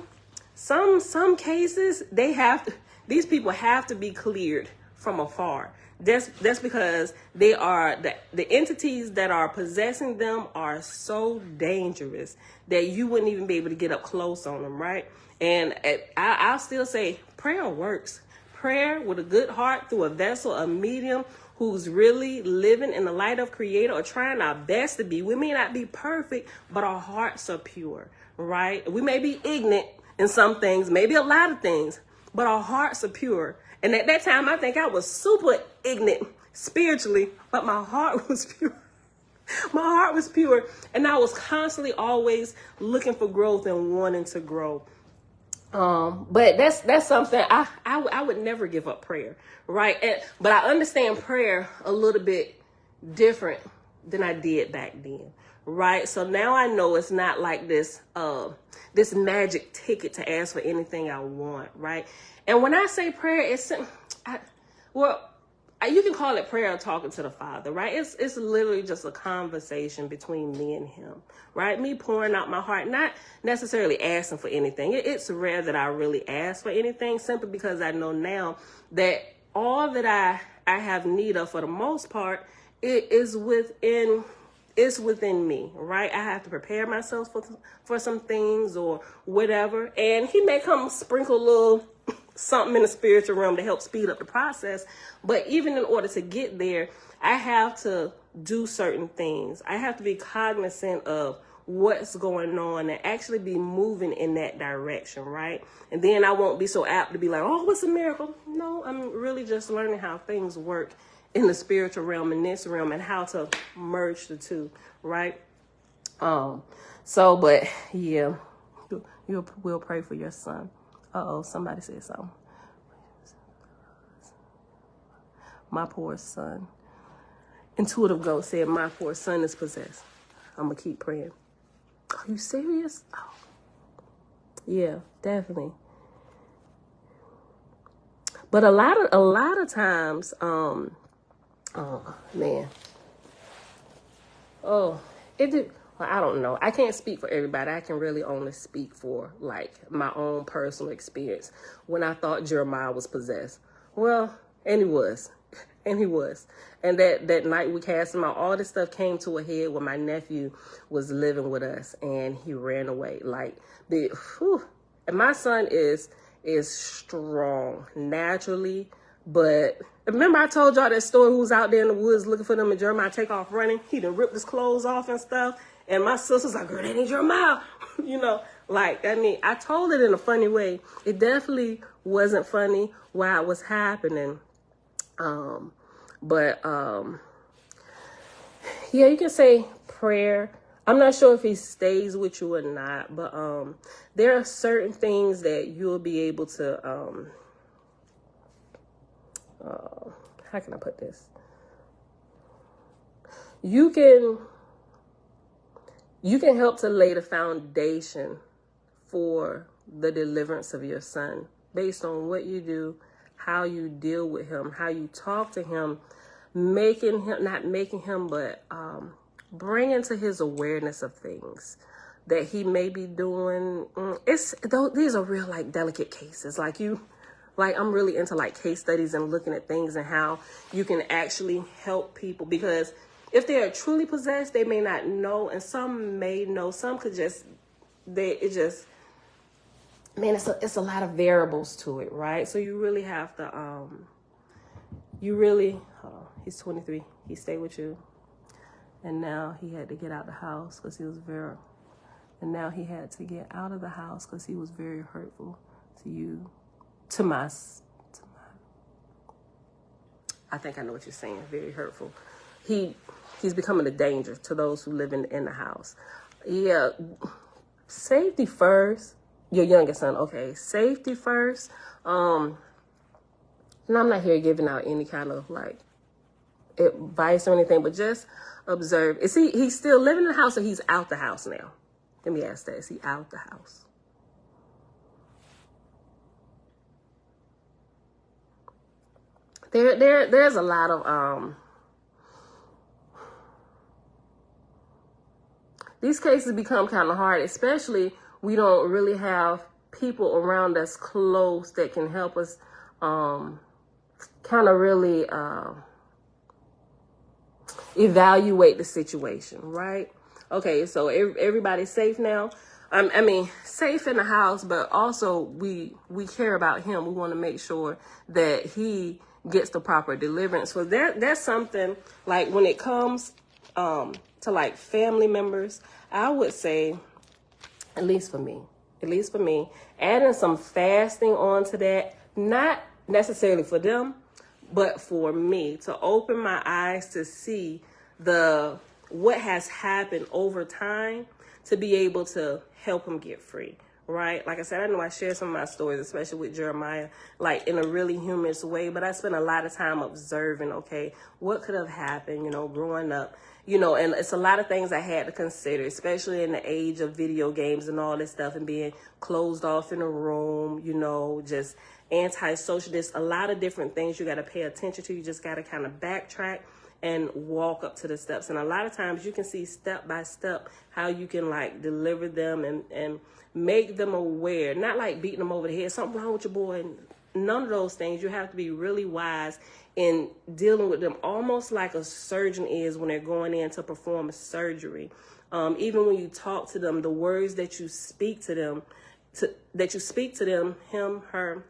cases, these people have to be cleared from afar. That's because they are the entities that are possessing them are so dangerous that you wouldn't even be able to get up close on them, right? And I'll still say prayer works. Prayer with a good heart through a vessel, a medium who's really living in the light of Creator, or trying our best to be. We may not be perfect, but our hearts are pure, right? We may be ignorant in some things, maybe a lot of things, but our hearts are pure. And at that time, I think I was super ignorant spiritually, but my heart was pure. My heart was pure. And I was constantly always looking for growth and wanting to grow. But that's something I would never give up prayer, right? But I understand prayer a little bit different than I did back then, right? So now I know it's not like this magic ticket to ask for anything I want, right? And when I say prayer, you can call it prayer or talking to the Father, right? It's literally just a conversation between me and Him, right? Me pouring out my heart, not necessarily asking for anything. It's rare that I really ask for anything, simply because I know now that all that I have need of, for the most part, it's within me, right? I have to prepare myself for some things or whatever, and He may come sprinkle a little something in the spiritual realm to help speed up the process. But even in order to get there, I have to do certain things. I have to be cognizant of what's going on and actually be moving in that direction, right? And then I won't be so apt to be like, oh, what's a miracle? No, I'm really just learning how things work in the spiritual realm, in this realm, and how to merge the two, right? But yeah, we'll pray for your son. Somebody said something. My poor son. Intuitive Ghost said, my poor son is possessed. I'm going to keep praying. Are you serious? Oh. Yeah, definitely. But a lot of times, oh man, oh, it did. Well, I don't know. I can't speak for everybody. I can really only speak for like my own personal experience when I thought Jeremiah was possessed. Well, and he was. And he was. And that night we cast him out, all this stuff came to a head when my nephew was living with us and he ran away. Like, and my son is strong naturally, but remember I told y'all that story who was out there in the woods looking for them and Jeremiah take off running? He done ripped his clothes off and stuff. And my sister's like, girl, that ain't Jeremiah. You know, like, I mean, I told it in a funny way. It definitely wasn't funny while it was happening. Yeah, you can say prayer. I'm not sure if he stays with you or not, but there are certain things that you'll be able to how can I put this? You can help to lay the foundation for the deliverance of your son based on what you do, how you deal with him, how you talk to him, not making him, but bringing to his awareness of things that he may be doing. These are real like delicate cases. Like I'm really into like case studies and looking at things and how you can actually help people, because if they are truly possessed, they may not know, and some may know. Some could just it's a lot of variables to it, right? So you really have to he's 23. He stayed with you, and now he had to get out the house because he was very hurtful to you, to my. I think I know what you're saying. Very hurtful. He's becoming a danger to those who live in the house. Yeah, safety first. Your youngest son, okay. Safety first. And I'm not here giving out any kind of like advice or anything, but just observe. Is he's still living in the house or he's out the house now? Let me ask that. Is he out the house? There's a lot of these cases become kind of hard, especially we don't really have people around us close that can help us kind of really evaluate the situation, right? Okay, so everybody's safe now. I mean, safe in the house, but also we care about him. We want to make sure that he gets the proper deliverance. So that's something like when it comes to like family members, I would say, at least for me, adding some fasting onto that, not necessarily for them, but for me, to open my eyes to see what has happened over time, to be able to help him get free, right? Like I said, I know I share some of my stories, especially with Jeremiah, like in a really humorous way, but I spent a lot of time observing, okay, what could have happened, growing up, and it's a lot of things I had to consider, especially in the age of video games and all this stuff and being closed off in a room, just antisocial. There's a lot of different things you got to pay attention to. You just got to kind of backtrack and walk up to the steps. And a lot of times you can see step by step how you can like deliver them and make them aware, not like beating them over the head, something wrong with your boy. None of those things. You have to be really wise in dealing with them, almost like a surgeon is when they're going in to perform a surgery. Even when you talk to them, the words that you speak to them, him, her,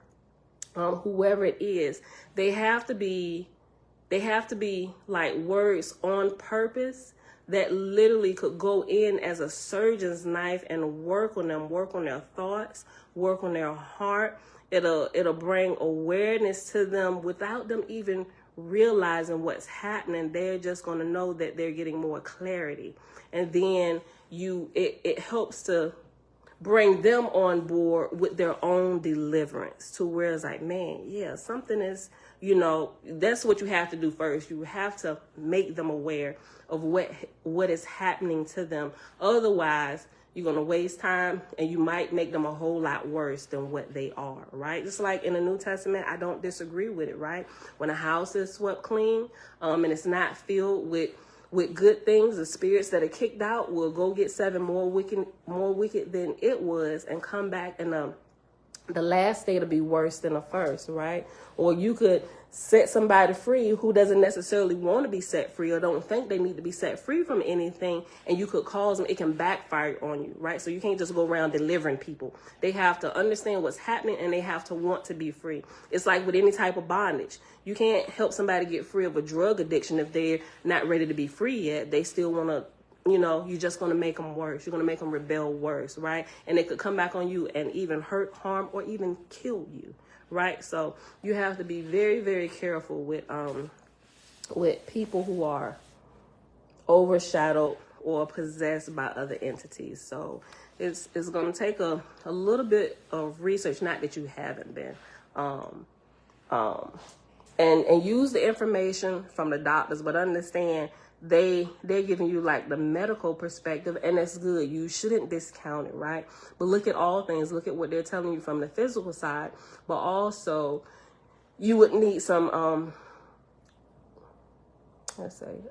whoever it is, they have to be like words on purpose that literally could go in as a surgeon's knife and work on them, work on their thoughts, work on their heart. It'll bring awareness to them without them even realizing what's happening. They're just going to know that they're getting more clarity. And then it helps to bring them on board with their own deliverance, to where it's like, man, yeah, something is you know, that's what you have to do first. You have to make them aware of what is happening to them. Otherwise, you're going to waste time, and you might make them a whole lot worse than what they are, right? Just like in the New Testament, I don't disagree with it, right? When a house is swept clean, and it's not filled with good things, the spirits that are kicked out will go get 7 more wicked than it was, and come back, and the last day to be worse than the first, right? Or you could set somebody free who doesn't necessarily want to be set free or don't think they need to be set free from anything, and you could cause them, it can backfire on you, right? So you can't just go around delivering people. They have to understand what's happening, and they have to want to be free. It's like with any type of bondage. You can't help somebody get free of a drug addiction if they're not ready to be free yet. They still want to, you know, you're just going to make them worse. You're going to make them rebel worse, right? And they could come back on you and even hurt, harm, or even kill you, right? So you have to be very, very careful with people who are overshadowed or possessed by other entities. So it's going to take a little bit of research, not that you haven't been, and use the information from the doctors, but understand they're giving you like the medical perspective, and that's good. You shouldn't discount it, right? But look at all things. Look at what they're telling you from the physical side, but also you would need some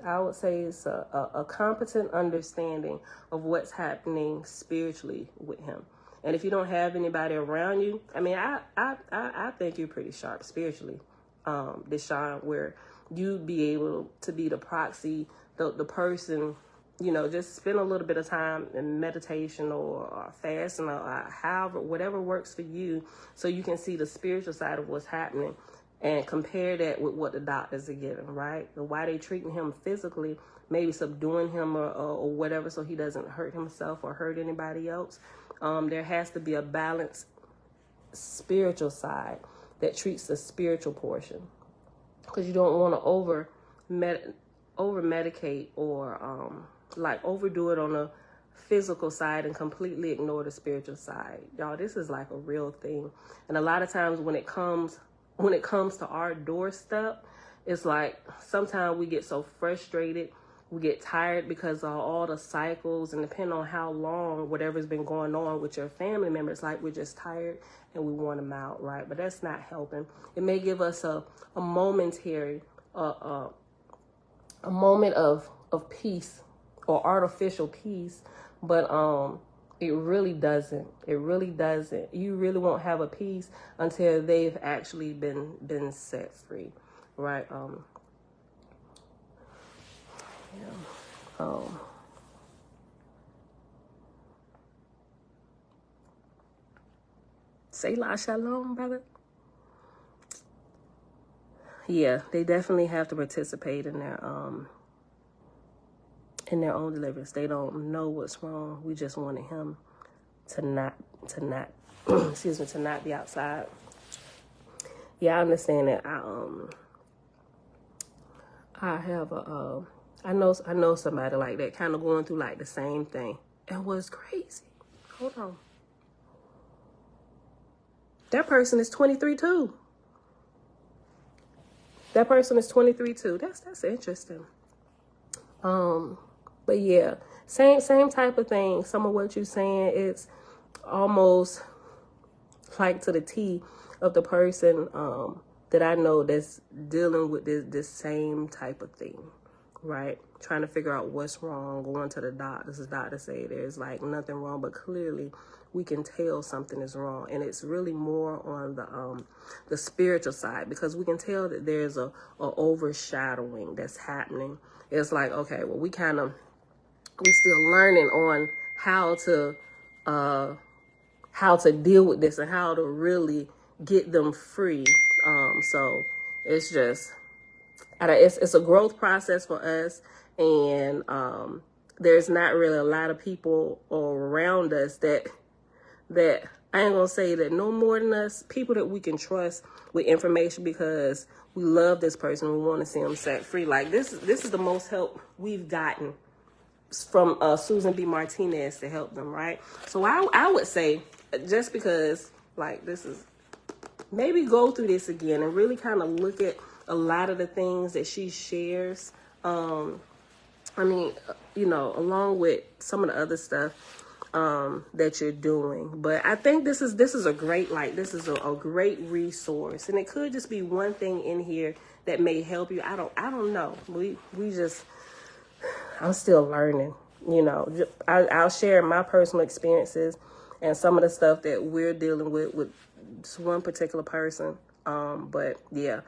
I would say it's a competent understanding of what's happening spiritually with him. And if you don't have anybody around you, I mean, I think you're pretty sharp spiritually, Deshaun, where you'd be able to be the proxy, the person, you know, just spend a little bit of time in meditation or fasting or however, whatever works for you, so you can see the spiritual side of what's happening and compare that with what the doctors are giving, right? And why they treating him physically, maybe subduing him or whatever, so he doesn't hurt himself or hurt anybody else. There has to be a balanced spiritual side that treats the spiritual portion, because you don't want to over medicate or like overdo it on the physical side and completely ignore the spiritual side. Y'all, this is like a real thing. And a lot of times when it comes to our doorstep, it's like sometimes we get so frustrated, we get tired because of all the cycles, and depending on how long whatever's been going on with your family members, like we're just tired and we want them out, right? But that's not helping. It may give us a momentary a moment of peace or artificial peace, but it really doesn't. It really doesn't. You really won't have a peace until they've actually been set free, right? Selah Shalom, brother. Yeah, they definitely have to participate in their own deliverance. They don't know what's wrong. We just wanted him to not excuse me, to not be outside. Yeah, I understand that. I know somebody like that, kind of going through like the same thing. And what's crazy, hold on, that person is 23 too. That person is 23 too. That's interesting. But yeah, same type of thing. Some of what you're saying, it's almost like to the T of the person that I know that's dealing with this same type of thing, right? Trying to figure out what's wrong, going to the doctors. The doctor say there's like nothing wrong, but clearly we can tell something is wrong, and it's really more on the spiritual side, because we can tell that there's a overshadowing that's happening. It's like, okay, well, we still learning on how to deal with this and how to really get them free. So it's just, it's a growth process for us, and there's not really a lot of people around us that I ain't gonna say that no more than us, people that we can trust with information, because we love this person, we want to see them set free. Like this is the most help we've gotten from Susan B. Martinez to help them, right? So I would say, just because like this is maybe go through this again and really kind of look at a lot of the things that she shares. I mean, along with some of the other stuff that you're doing. But I think this is a great, a great resource, and it could just be one thing in here that may help you. I don't know. I'm still learning. I'll share my personal experiences and some of the stuff that we're dealing with one particular person. But yeah,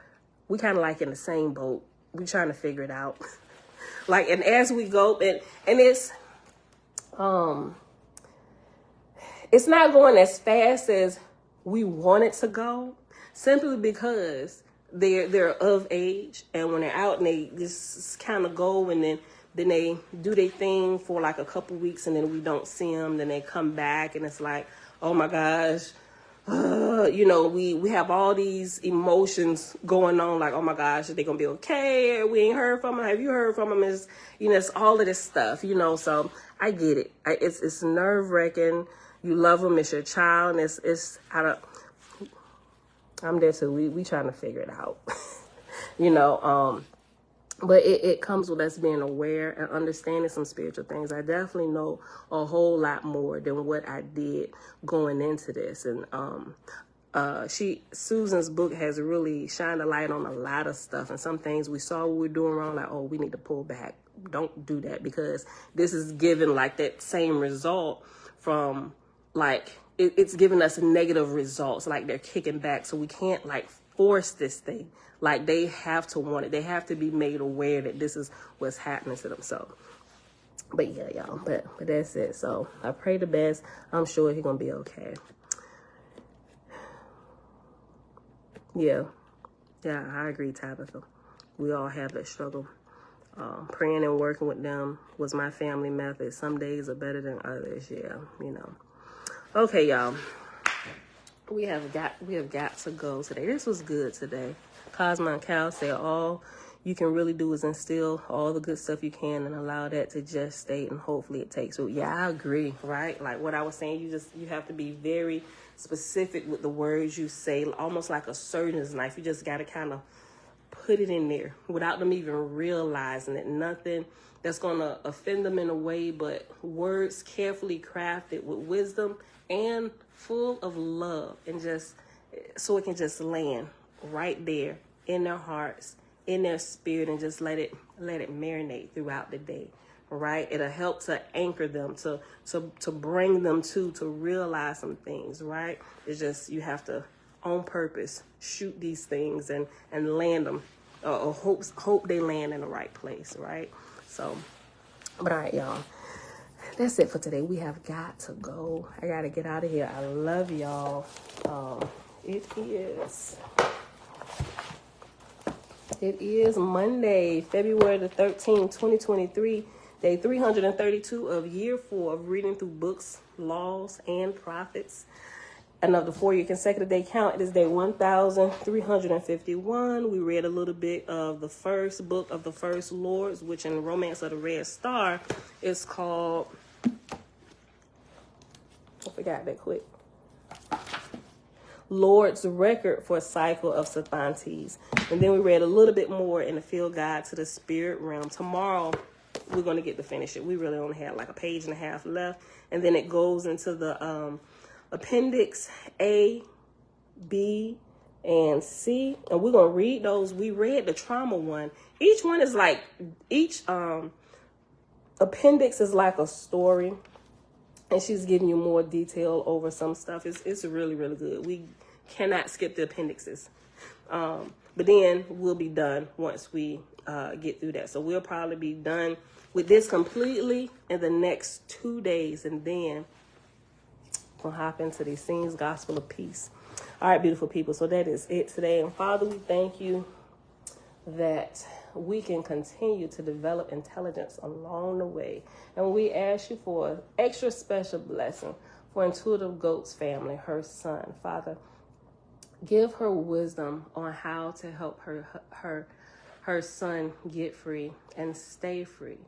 we kind of like in the same boat. We're trying to figure it out. And as we go, and it's not going as fast as we want it to go, simply because they're of age, and when they're out and they just kind of go, and then they do their thing for like a couple weeks, and then we don't see them. Then they come back, and it's like, oh my gosh, we have all these emotions going on. Like, oh my gosh, are they gonna be okay? We ain't heard from them. Have you heard from them? It's all of this stuff. So I get it. It's nerve wracking. You love them. It's your child. And I'm there too. We trying to figure it out. But it comes with us being aware and understanding some spiritual things. I definitely know a whole lot more than what I did going into this. And Susan's book has really shined a light on a lot of stuff. And some things we saw we were doing wrong, like, oh, we need to pull back. Don't do that, because this is giving like that same result from it's giving us negative results. Like, they're kicking back. So we can't force this thing. Like, they have to want it. They have to be made aware that this is what's happening to them. So, but yeah, y'all, but that's it. So I pray the best. I'm sure he's going to be okay. Yeah, I agree, Tabitha. We all have that struggle. Praying and working with them was my family method. Some days are better than others. Yeah, Okay, y'all. We have got to go today. This was good today. Cosmo and Cal said all you can really do is instill all the good stuff you can and allow that to gestate, and hopefully it takes root. Yeah, I agree, right? Like what I was saying, you have to be very specific with the words you say, almost like a surgeon's knife. You just got to kind of put it in there without them even realizing it. Nothing that's going to offend them in a way, but words carefully crafted with wisdom and full of love, and just so it can just land right there in their hearts, in their spirit, and just let it marinate throughout the day. Right? It'll help to anchor them, to bring them to realize some things. Right? It's just, you have to on purpose shoot these things and land them, or hope they land in the right place. Right? So, but all right, y'all. That's it for today. We have got to go. I got to get out of here. I love y'all. It is Monday, February the 13th, 2023, day 332 of year 4 of reading through books, laws, and prophets. Another 4-year consecutive day count. It is day 1351. We read a little bit of the first book of the First Lords, which in Romance of the Red Star is called, I forgot that quick, Lord's Record for a Cycle of Sathantes. And then we read a little bit more in the Field Guide to the Spirit Realm. Tomorrow, we're going to get to finish it. We really only have like a page and a half left. And then it goes into the Appendix A, B, and C. And we're going to read those. We read the trauma one. Each one is like, each appendix is like a story. And she's giving you more detail over some stuff. It's really, really good. We cannot skip the appendixes. But then we'll be done once we get through that. So we'll probably be done with this completely in the next 2 days. And then we'll hop into the Scenes Gospel of Peace. All right, beautiful people. So that is it today. And Father, we thank you that we can continue to develop intelligence along the way. And we ask you for an extra special blessing for Intuitive Goat's family, her son. Father, give her wisdom on how to help her son get free and stay free,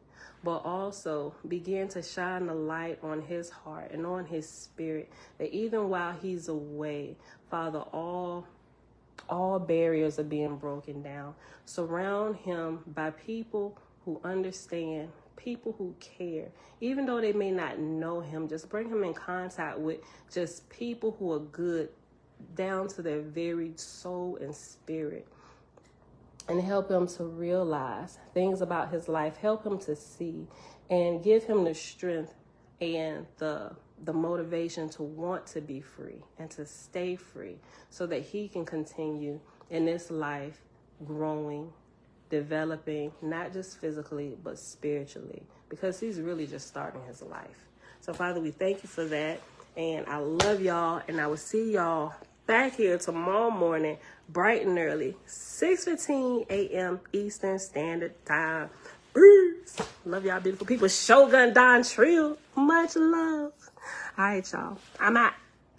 but also begin to shine the light on his heart and on his spirit, that even while he's away, Father, all All barriers are being broken down. Surround him by people who understand, people who care. Even though they may not know him, just bring him in contact with just people who are good down to their very soul and spirit. And help him to realize things about his life. Help him to see and give him the strength and the motivation to want to be free and to stay free so that he can continue in this life growing, developing, not just physically, but spiritually, because he's really just starting his life. So, Father, we thank you for that. And I love y'all. And I will see y'all back here tomorrow morning, bright and early, 6:15 a.m. Eastern Standard Time. Peace. Love y'all, beautiful people. Shogun Don Trill. Much love. All right, y'all. I'm out.